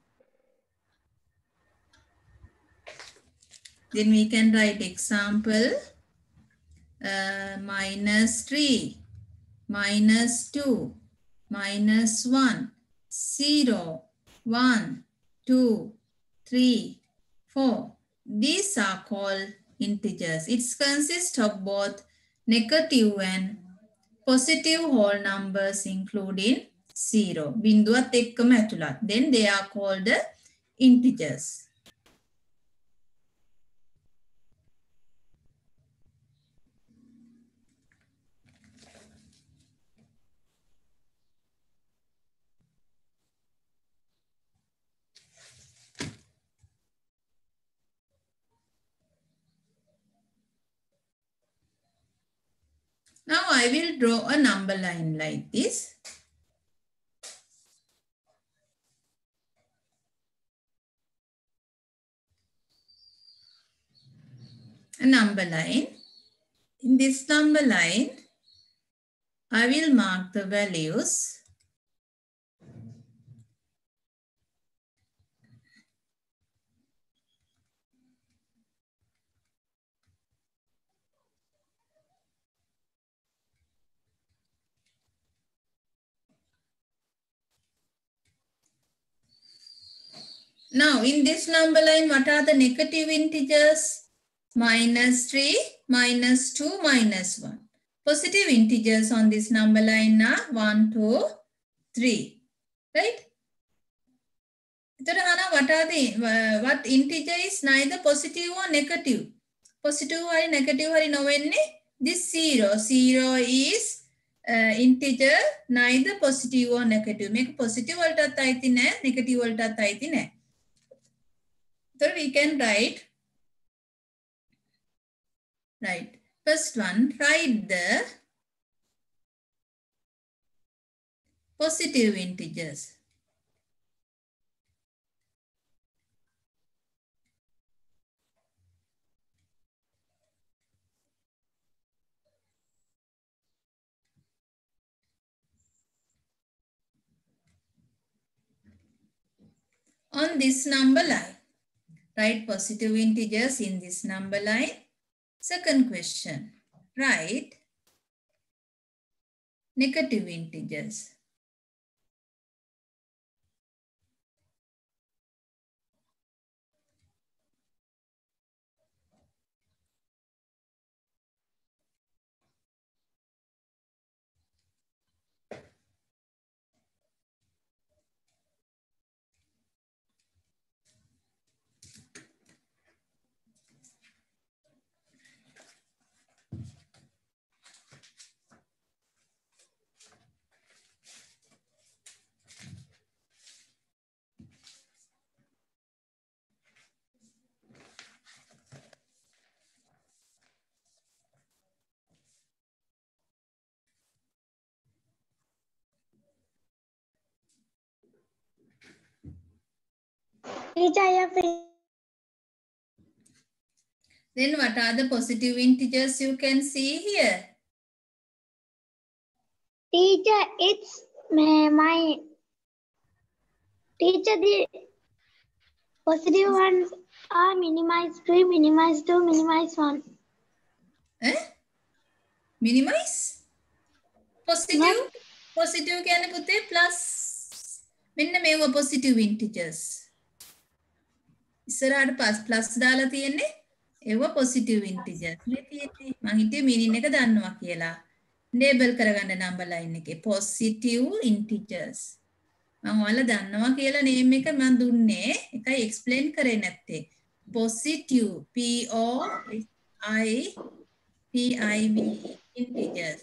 Then we can write example, -3, -2, -1, 0, 1, 2, 3, 4. These are called integers. It consists of both negative and positive whole numbers including 0. බිංදුවත් එක්කම ඇතුළත්. Then they are called the integers. Now I will draw a number line like this. A number line. In this number line, I will mark the values. Now, in this number line, what are the negative integers? -3, -2, -1. Positive integers on this number line are 1, 2, 3. Right? What integer is neither positive or negative? Positive or negative or no any? This 0. 0 is integer neither positive or negative. Make positive වලටත් අයිති නැහැ, negative වලටත් අයිති නැහැ. So we can write. First one, write the positive integers. On this number line. Write positive integers in this number line. Second question. Write negative integers. Teacher, I have finished. Then what are the positive integers you can see here? Teacher, it's my teacher. The positive ones are minimize 3, minimize 2, minimize 1. Minimize? Positive? Not- Positive කියන්නේ පුතේ plus. මෙන්න මේවා positive integers. ඉස්සරහට plus දාලා තියෙන්නේ ඒවා positive integers. මේ තියෙන්නේ මං හිතුවේ meaning එක දන්නවා කියලා. label කරගන්න number line එකේ positive integers. මම ඔයාලා දන්නවා කියලා name එක මං දුන්නේ. එකයි explain කරේ නැත්තේ. Positive P O I P I V integers.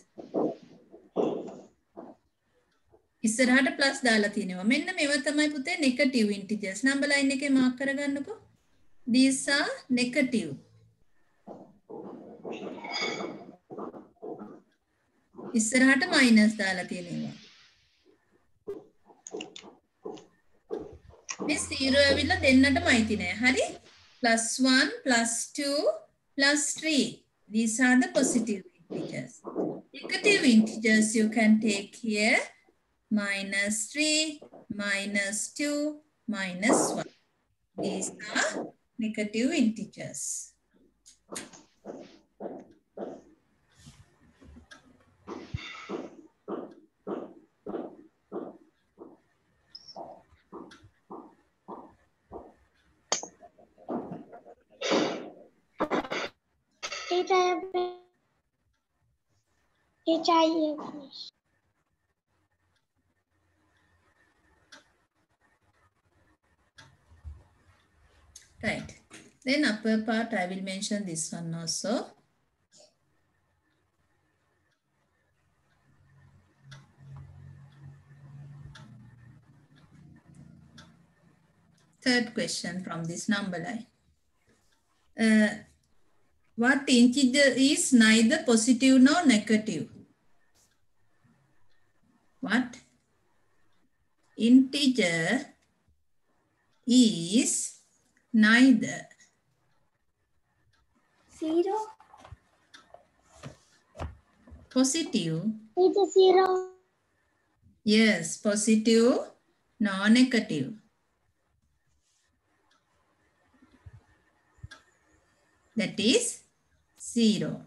ඉස්සරහට ප්ලස් දාලා තියෙනවා. මෙන්න මේව තමයි පුතේ negative integers. number line එකේ mark කරගන්නකෝ. These are negative. ඉස්සරහට minus දාලා තියෙනවා. මේ 0 ඇවිල්ලා දෙන්නටම අයිති නෑ. හරි? +1 +2 +3. These are the positive integers. Negative integers you can take here. -3, -2, -1. These are negative integers. Teacher, I have finished. Right. Then upper part, I will mention this one also. Third question from this number line. What integer is neither positive nor negative? What integer is neither 0. positive, It's a 0. yes, positive nor negative? That is 0.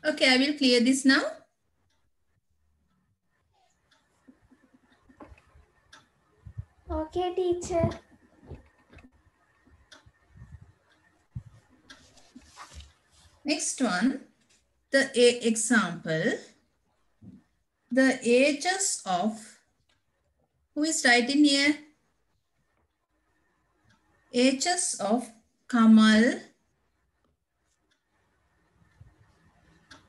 Okay, I will clear this now. Okay, teacher. Next one, the example. The ages of, who is writing here? Ages of Kamal,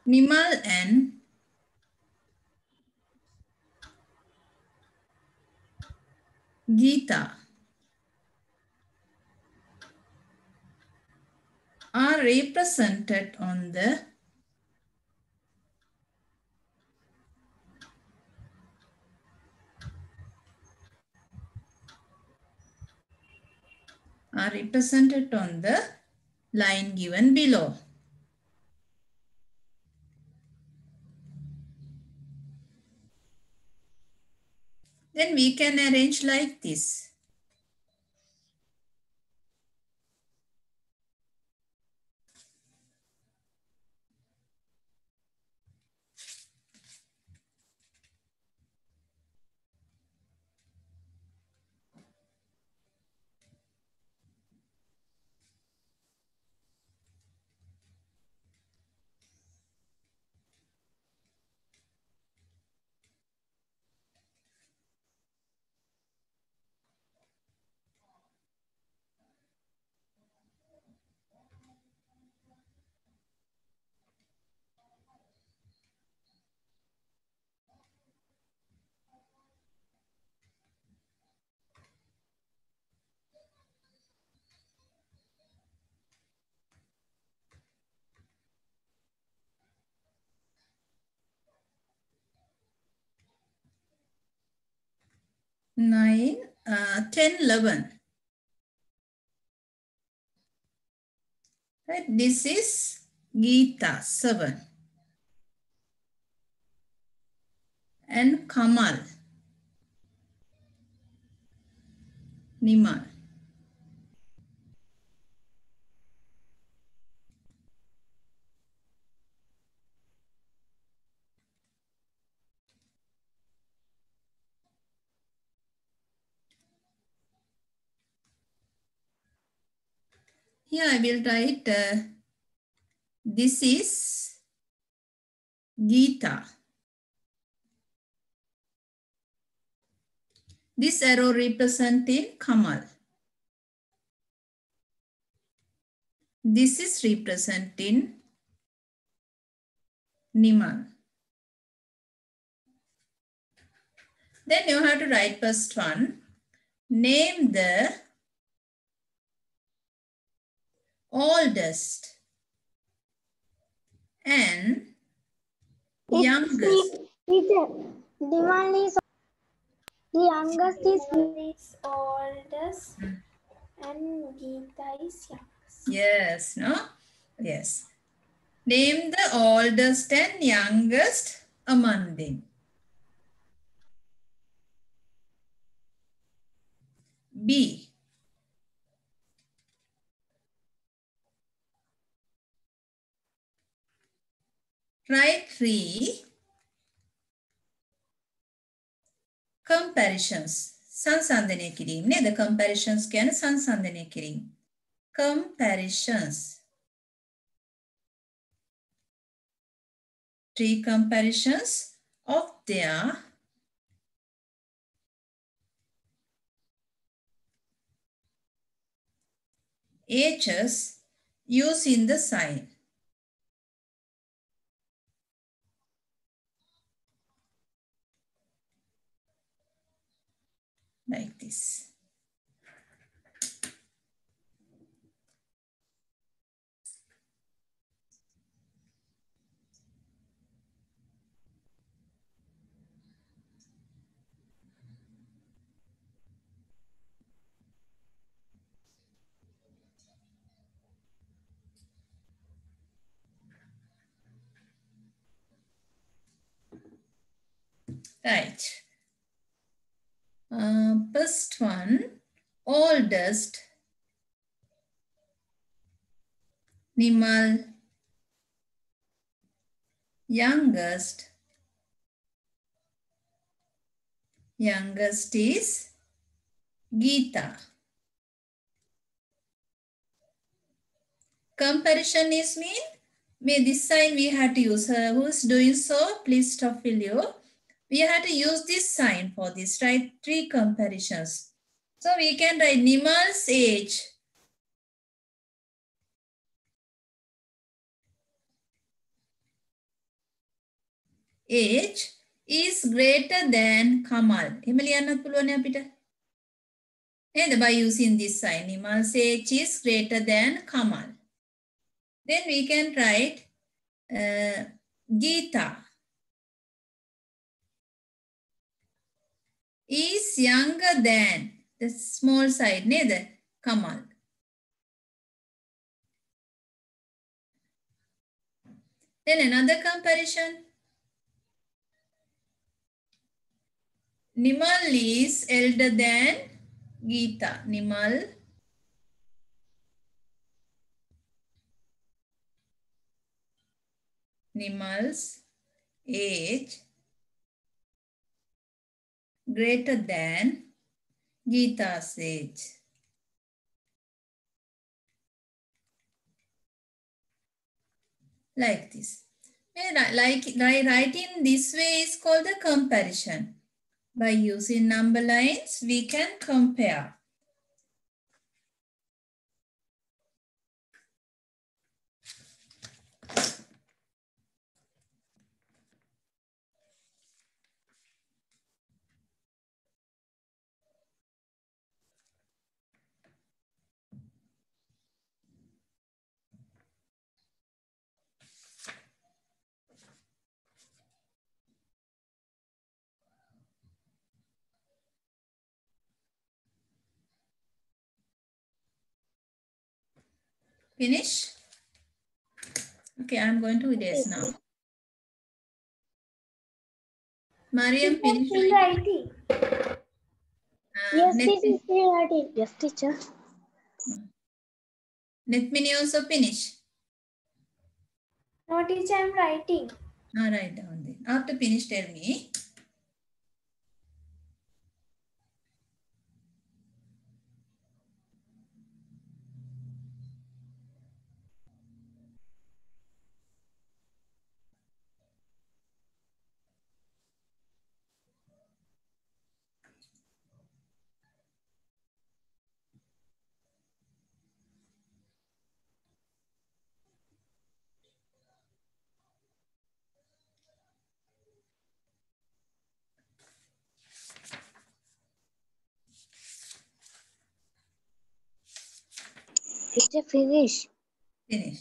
Nimal and Geeta are represented on the line given below. Then we can arrange like this. Nine, 10, 11. Right, this is Geeta, 7. And Kamal, Nimal. Here I will write, this is Geeta. This arrow representing Kamal. This is representing Nimal. Then you have to write first one. Name the oldest and youngest. Teacher, Dimal is the youngest is Nimal is oldest and Geeta is youngest. Yes, no? Yes. Name the oldest and youngest among them. B. Write 3 comparisons. සංසන්දනය කිරීම නේද? comparisons කියන්නේ සංසන්දනය කිරීම. Comparisons. 3 comparisons of their ages using the sign. Like this. Right. First one, oldest, Nimal. Youngest is Geeta. Comparison is mean, this sign we have to use. Who is doing so? Please stop video. We have to use this sign for this, right? 3 comparisons. So we can write Nimal's age. Age is greater than Kamal. එහෙම ලියන්නත් පුළුවන් අපිට. නේද? By using this sign. Nimal's age is greater than Kamal. Then we can write Geeta is younger than the small side, neither Kamal. Then another comparison. Nimal is elder than Geeta. Nimal's age greater than Geeta's age. Like this. Writing this way is called the comparison. By using number lines, we can compare. Finish? Okay, I'm going to erase now. Mariam, finish writing. Yes, teacher, still writing. Yes, teacher. Netmini also finish. No, teacher, I'm writing. Write down then. After finish, tell me. Teacher, finish. Finish.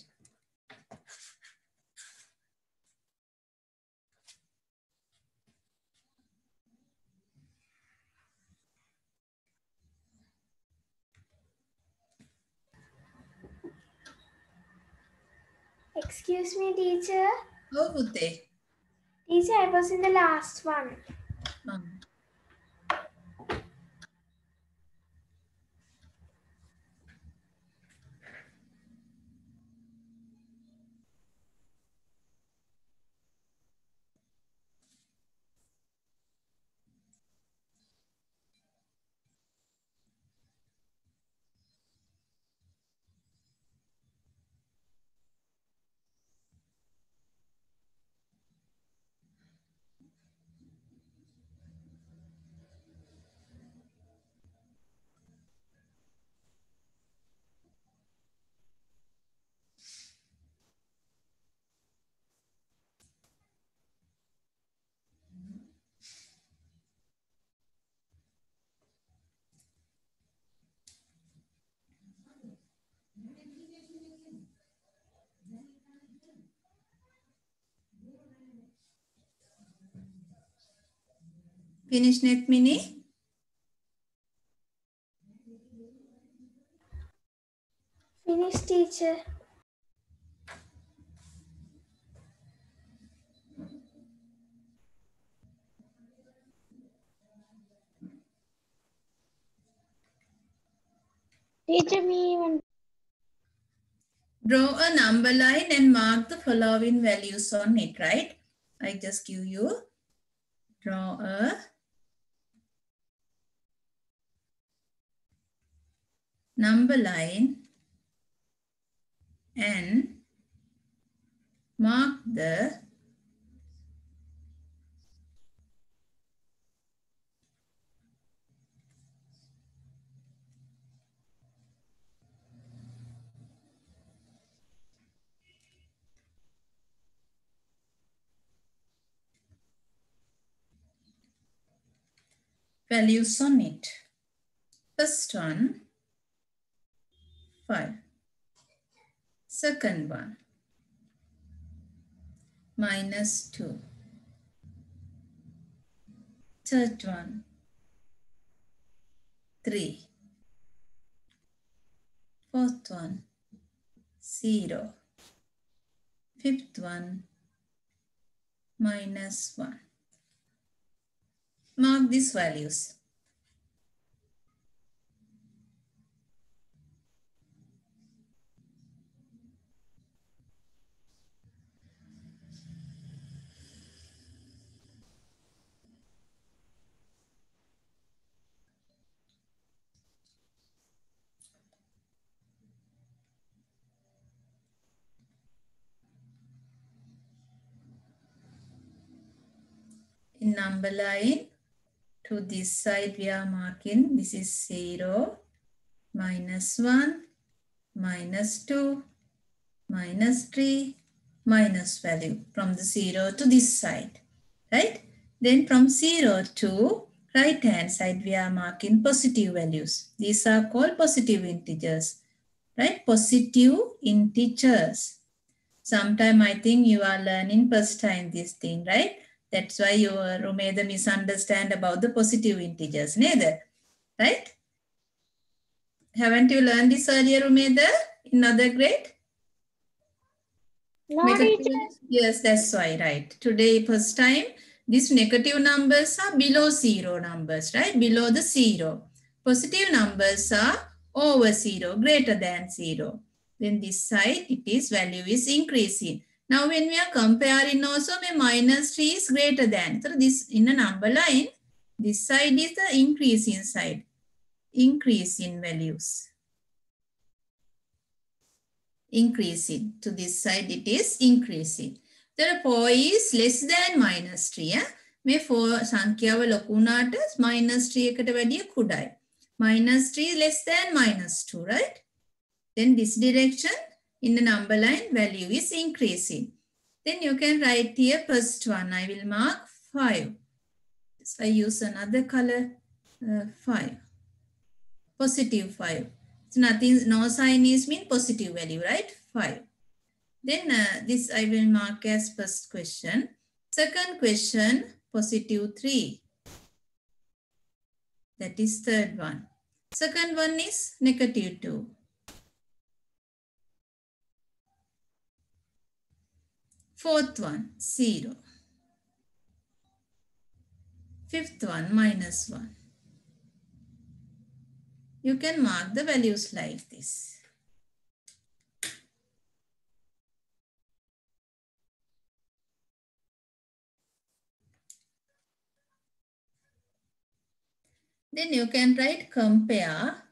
Excuse me, teacher. Oh, Putte. Teacher, I was in the last one. Finish, Netmini? Finish, teacher. Teacher, me one. Draw a number line and mark the following values on it, right? I just give you, draw a number line and mark the values on it. First one, 5. Second one, -2. Third one, 3. Fourth one, 0. Fifth one, -1. Mark these values. In number line, to this side we are marking, this is 0, -1, -2, -3, minus value from the 0 to this side, right? Then from 0 to right hand side we are marking positive values. These are called positive integers, right? Positive integers. Sometime I think you are learning first time this thing, right? That's why you may the misunderstand about the positive integers, neither, right? Haven't you learned this earlier, Rumeda, in other grade? No, Negative, teacher. yes, that's why, right? Today, first time, these negative numbers are below 0 numbers, right? Below the 0. Positive numbers are over 0, greater than 0. Then this side, it is value is increasing. Now, when we are comparing also, -3 is greater than. So, this in a number line, this side is the increasing side. Increase in values. Increasing. To this side, it is increasing. The 4 is less than -3. Yeah? මේ 4 සංඛ්‍යාව ලොකු වුණාට -3 එකට වැඩිය කුඩයි. -3 less than -2, right? Then this direction in the number line value is increasing. Then you can write here first one. I will mark 5. So I use another color, 5. Positive 5. So nothing, no sign is mean positive value, right? 5. Then this I will mark as first question. Second question, positive 3. That is third one. Second one is -2. Fourth one, 0. Fifth one, -1. You can mark the values like this. Then you can write compare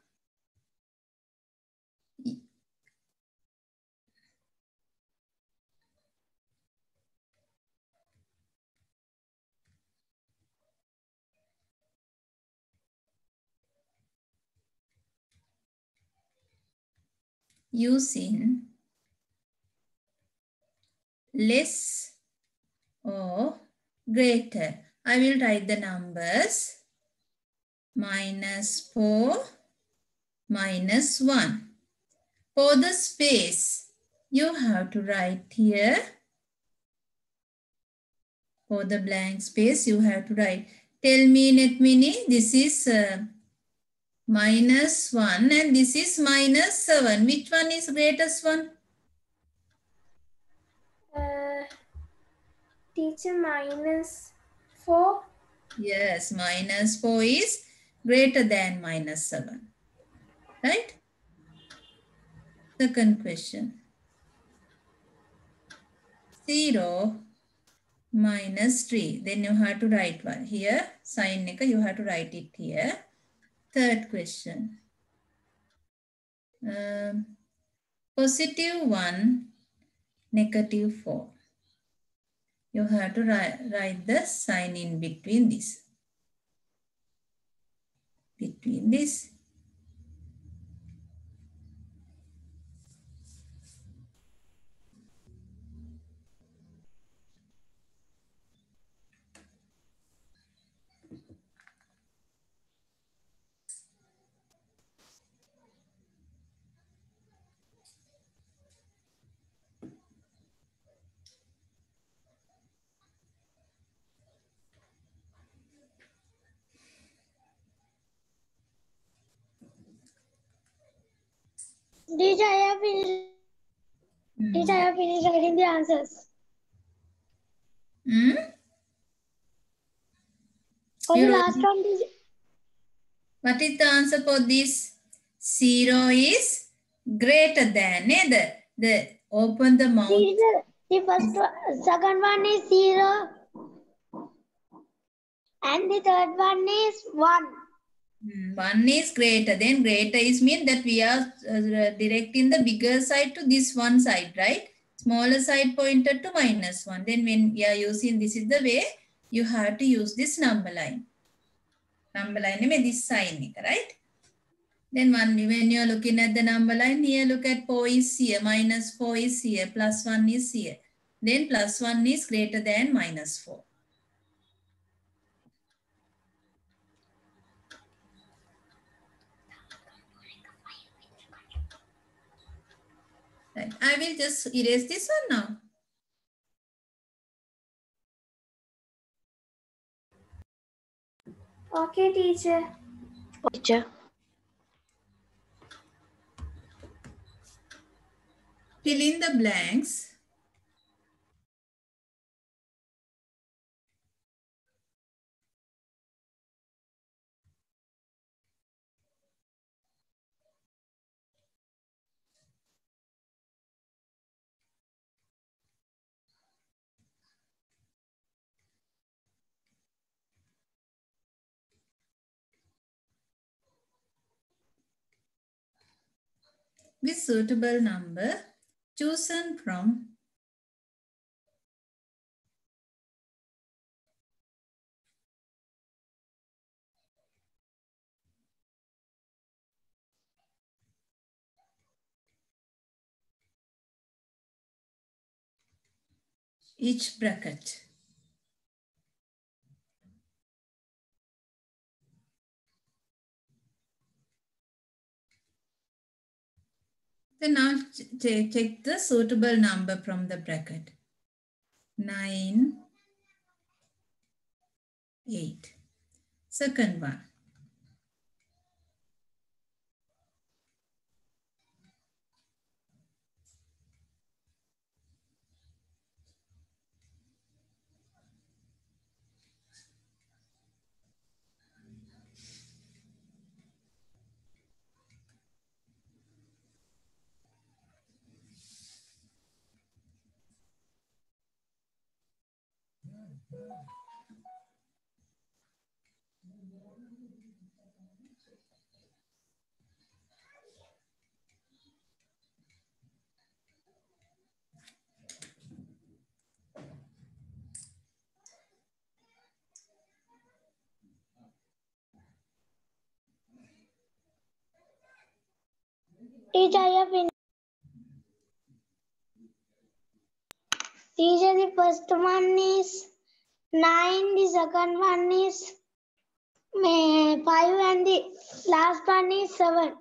using less or greater. I will write the numbers -4, -1. For the space, you have to write here. For the blank space, you have to write Tell me, Netmini, this is minus 1 and this is minus 7. Which one is greatest one? Teacher, -4. Yes, minus 4 is greater than minus 7. Right? Second question. 0 minus 3. Then you have to write one. Here, sign you have to write it here. Third question. Positive 1, negative 4. You have to write the sign in between this. Between this. Teacher, I have finished. Teacher, I have finished writing the answers. For the last one, teacher. What is the answer for this? 0 is greater than. The open the mouth. Teacher, the second one is 0. And the third one is 1. 1 is greater than. Greater is mean that we are directing the bigger side to this one side, right? Smaller side pointed to -1. Then when we are using, this is the way you have to use this number line. Number line with this sign, right? Then when you are looking at the number line here, look at 4 is here, -4 is here, +1 is here. Then +1 is greater than -4. Right. I will just erase this one now. Okay, teacher. Teacher. Fill in the blanks. With suitable number chosen from each bracket. Then now check the suitable number from the bracket. 9, 8. Second one. Teacher, I have finished. Teacher, the first one is 9, the second one is 5, and the last one is 7.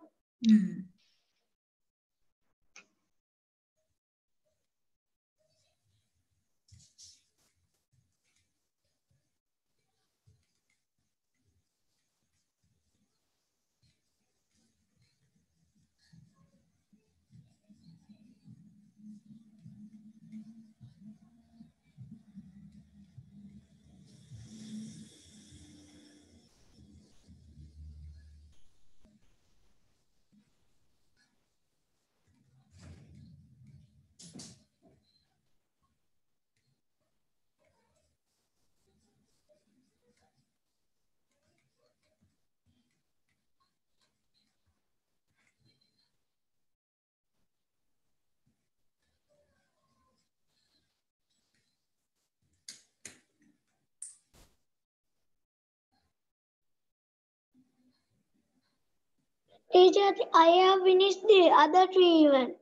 Teacher, I have finished the other three even.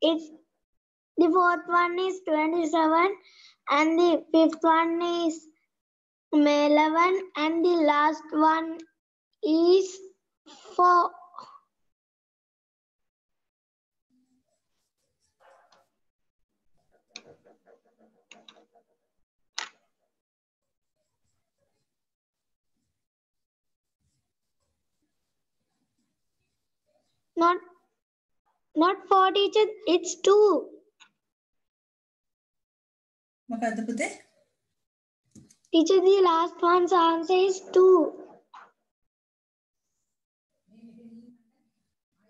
It's the fourth one is 27 and the fifth one is 11 and the last one is 4. Not 4, teacher, it's 2. මොකද්ද පුතේ? Teacher, the last one's answer is 2.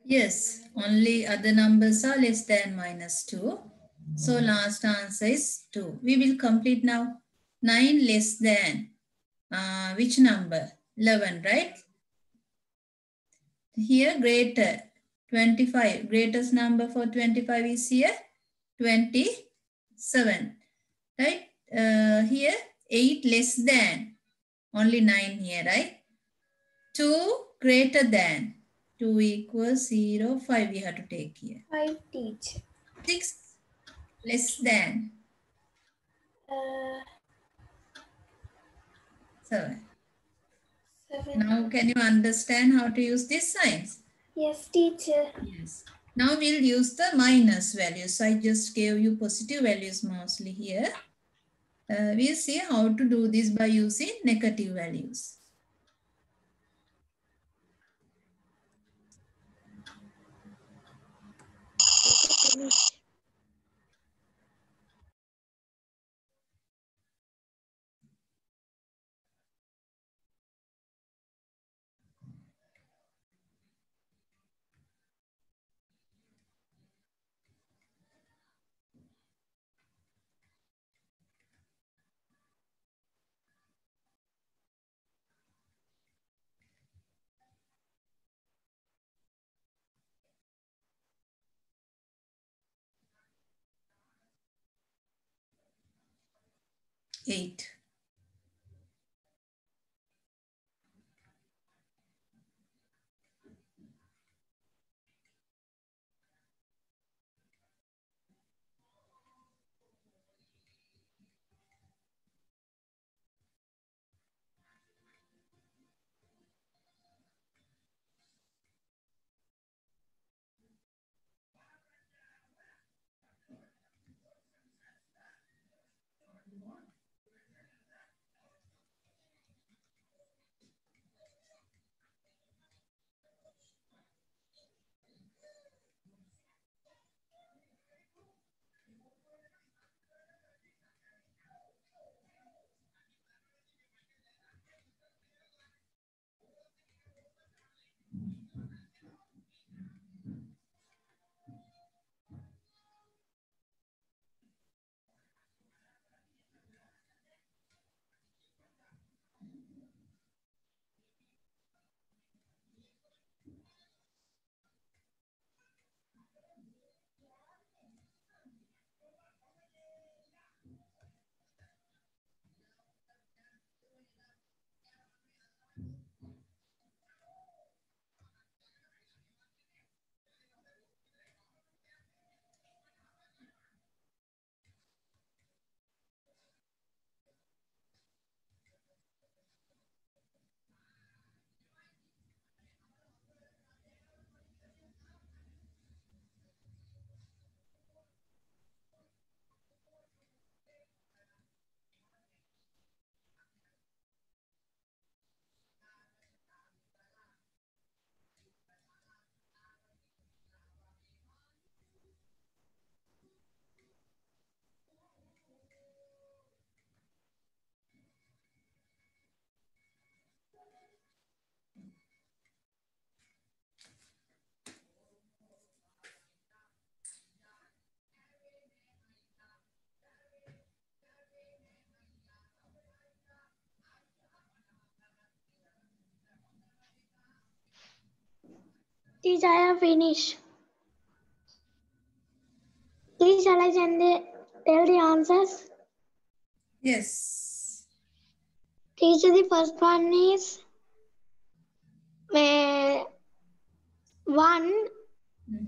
Yes, only other numbers are less than -2. So last answer is 2. We will complete now. 9 less than which number? 11, right? Here greater 25. Greatest number for 25 is here 27. Right? Here 8 less than. Only 9 here, right? 2 greater than. 2 equals 0. 5 we have to take here. 5, teacher. 6 less than. 7. 7. Now can you understand how to use these signs? Yes, teacher. Yes. Now we'll use the minus values. I just gave you positive values mostly here. We'll see how to do this by using negative values. Eight. Teacher, I have finished. Please, shall I tell the answers? Yes. Teacher, the first one is 1, Hmm.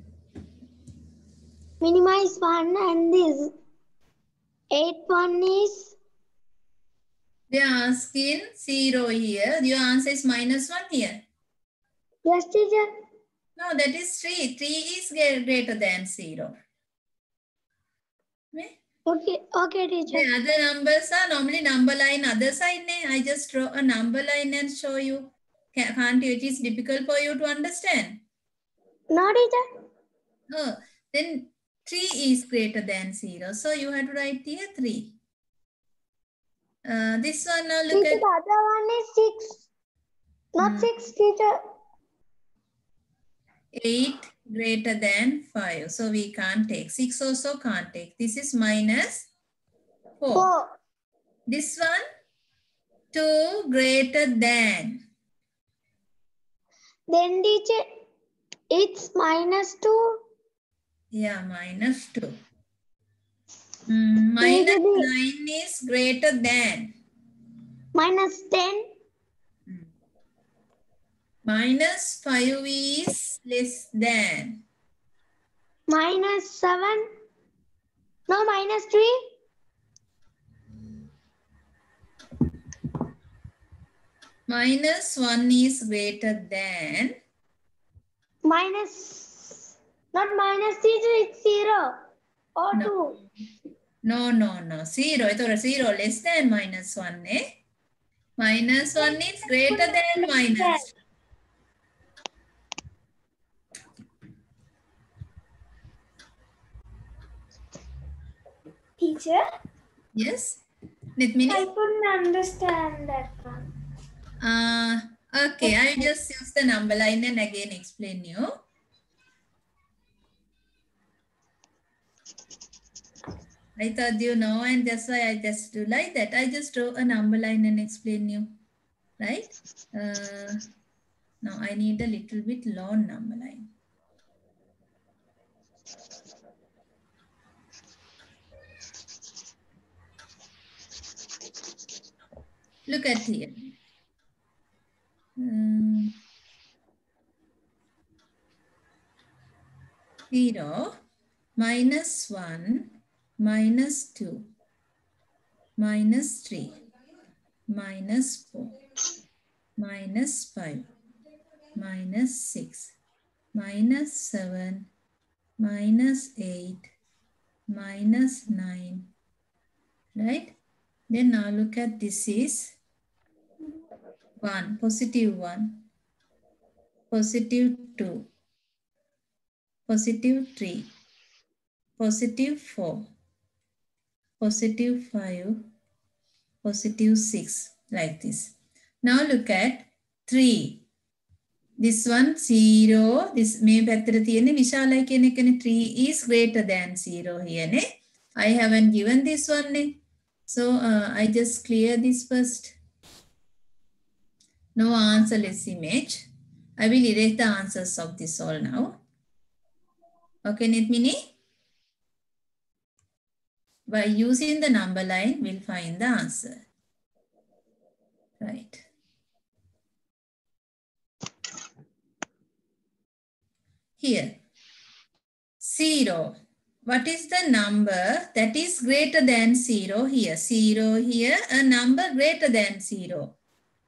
minimize 1 and this 8 1 is They are asking 0 here. Your answer is -1 here. yes teacher. No, that is 3. 3 is greater than 0. Okay? Okay teacher. The other numbers are normally number line other side. I just draw a number line and show you. Can't you? It is difficult for you to understand. No teacher. Oh, then 3 is greater than 0. So you have to write here 3. This one now look Teacher, at the other one is 6. Not 6 teacher. 8 greater than 5. So we can't take. 6 also can't take. This is -4. 4. This one 2 greater than. Then teacher, it's -2. Yeah, -2. -9 is greater than. -10. -5 is less than. -7. No, -3. -1 is greater than. Not minus teacher, it's 0 or No. 2. No. 0. එතකොට 0 less than -1 නේ. -1 is greater than -2. Teacher, Yes. Nitmini? I couldn't understand that one. Okay, I will just use the number line and again explain you. I thought you know, and that's why I just do like that. I just draw a number line and explain you, right? Now I need a little bit long number line. Look at here. 0, -1, -2, -3, -4, -5, -6, -7, -8, -9, right? Then now look at this is 1, +1, +2, +3, +4, +5, +6, like this. Now look at 3. This one 0. This may පැත්තට තියෙන්නේ විශාලයි කියන එකනේ. 3 is greater than 0 here නේ. I haven't given this one නේ. So I just clear this first. No answerless image. I will erase the answers of this all now. Okay, Nitmini? By using the number line, we'll find the answer. Right. Here, 0. What is the number that is greater than 0 here? 0 here, a number greater than 0.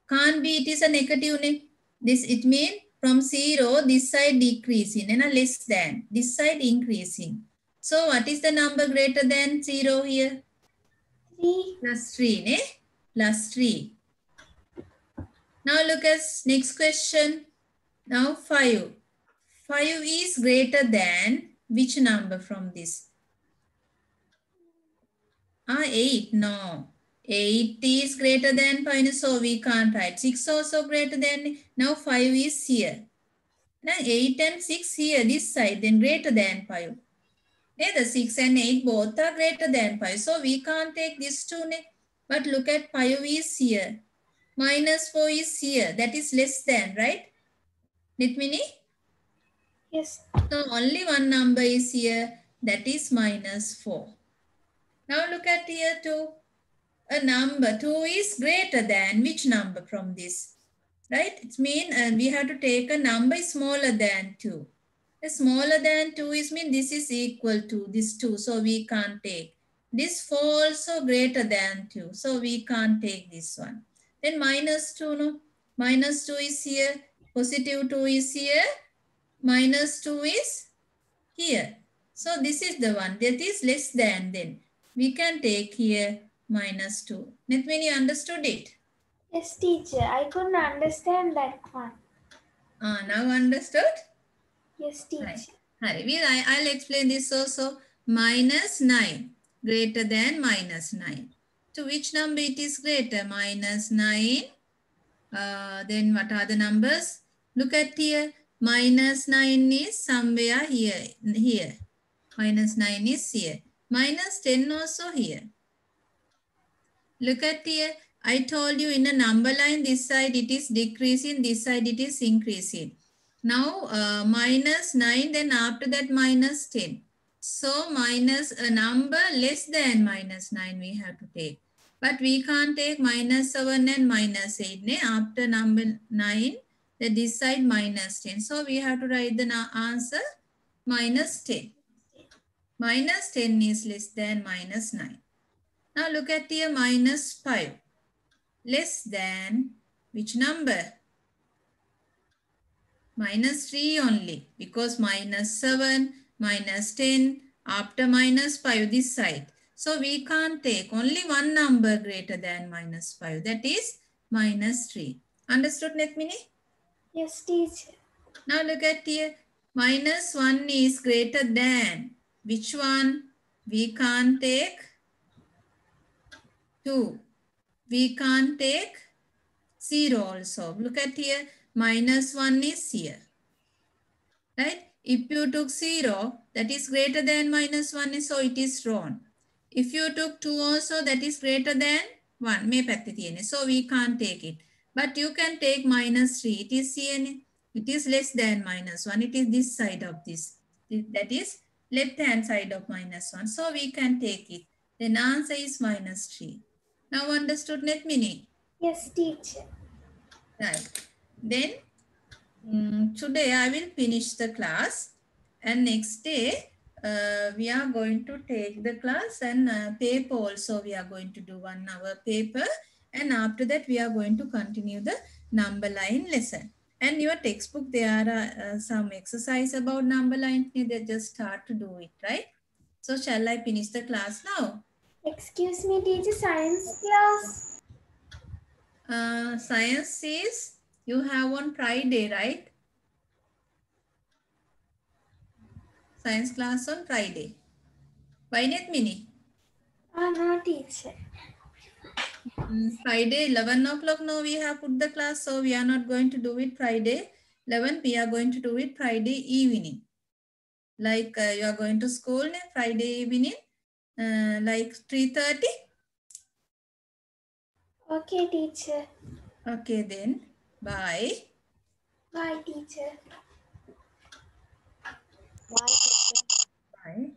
Can't be, it is a negative name. This, it means from 0, this side decreasing and a less than, this side increasing. So what is the number greater than 0 here? 3. +3, ne? +3. Now look at next question. Now 5. 5 is greater than which number from this? 8. No. 8 is greater than 5, so we can't write. 6 also greater than. Now 5 is here. Now 8 and 6 here, this side, then greater than 5. The 6 and 8 both are greater than 5. So we can't take this 2. But look at 5 is here. -4 is here. That is less than, right? Nitmini? Yes. So only one number is here. That is -4. Now look at here 2. A number 2 is greater than which number from this? right? It means we have to take a number smaller than 2. The smaller than 2 is mean this is equal to this 2. So we can't take. This 4 also greater than 2. So we can't take this one. Then minus 2, no? Minus 2 is here. Positive 2 is here. Minus 2 is here. So this is the one that is less than then. We can take here minus 2. Nithmini, you understood it? Yes, teacher. I couldn't understand that one. Now understood? Yes, teacher. I'll explain this also. Minus 9 greater than minus 9. To which number it is greater? Minus 9. Then what are the numbers? Look at here. Minus 9 is somewhere here. Minus 9 is here. Minus 10 also here. Look at here. I told you in a number line, this side it is decreasing, this side it is increasing. Now minus 9, then after that minus 10. So minus a number less than minus 9 we have to take. But we can't take minus 7 and minus 8. After number 9, then this side minus 10. So we have to write the answer minus 10. Minus 10 is less than minus 9. Now look at here, minus 5. Less than which number? Minus 3 only, because minus 7, minus 10, after minus 5 this side. So we can't take only one number greater than minus 5. That is minus 3. Understood, Nethmini? Yes, teacher. Now look at here. Minus 1 is greater than which one? We can't take 2. We can't take 0 also. Look at here. Minus 1 is here. Right? If you took 0, that is greater than minus 1, so it is wrong. If you took 2 also, that is greater than 1. So we can't take it. But you can take minus 3. It is here. It is less than minus 1. It is this side of this. That is left hand side of minus 1. So we can take it. Then answer is minus 3. Now understood, Nethmini? Yes, teacher. Right. Then today I will finish the class, and next day we are going to take the class and paper also. We are going to do 1 hour paper, and after that we are going to continue the number line lesson. And your textbook, there are some exercise about number line. They just start to do it, right? So shall I finish the class now? Excuse me, teacher. Science class. Science is you have on Friday, right? Science class on Friday. Why not, Mini? No, teacher. Friday 11 o'clock now we have put the class, so we are not going to do it Friday 11. We are going to do it Friday evening. Like you are going to school Friday evening, like 3:30. Okay, teacher. Okay then. Bye. Bye, teacher. Bye. Bye.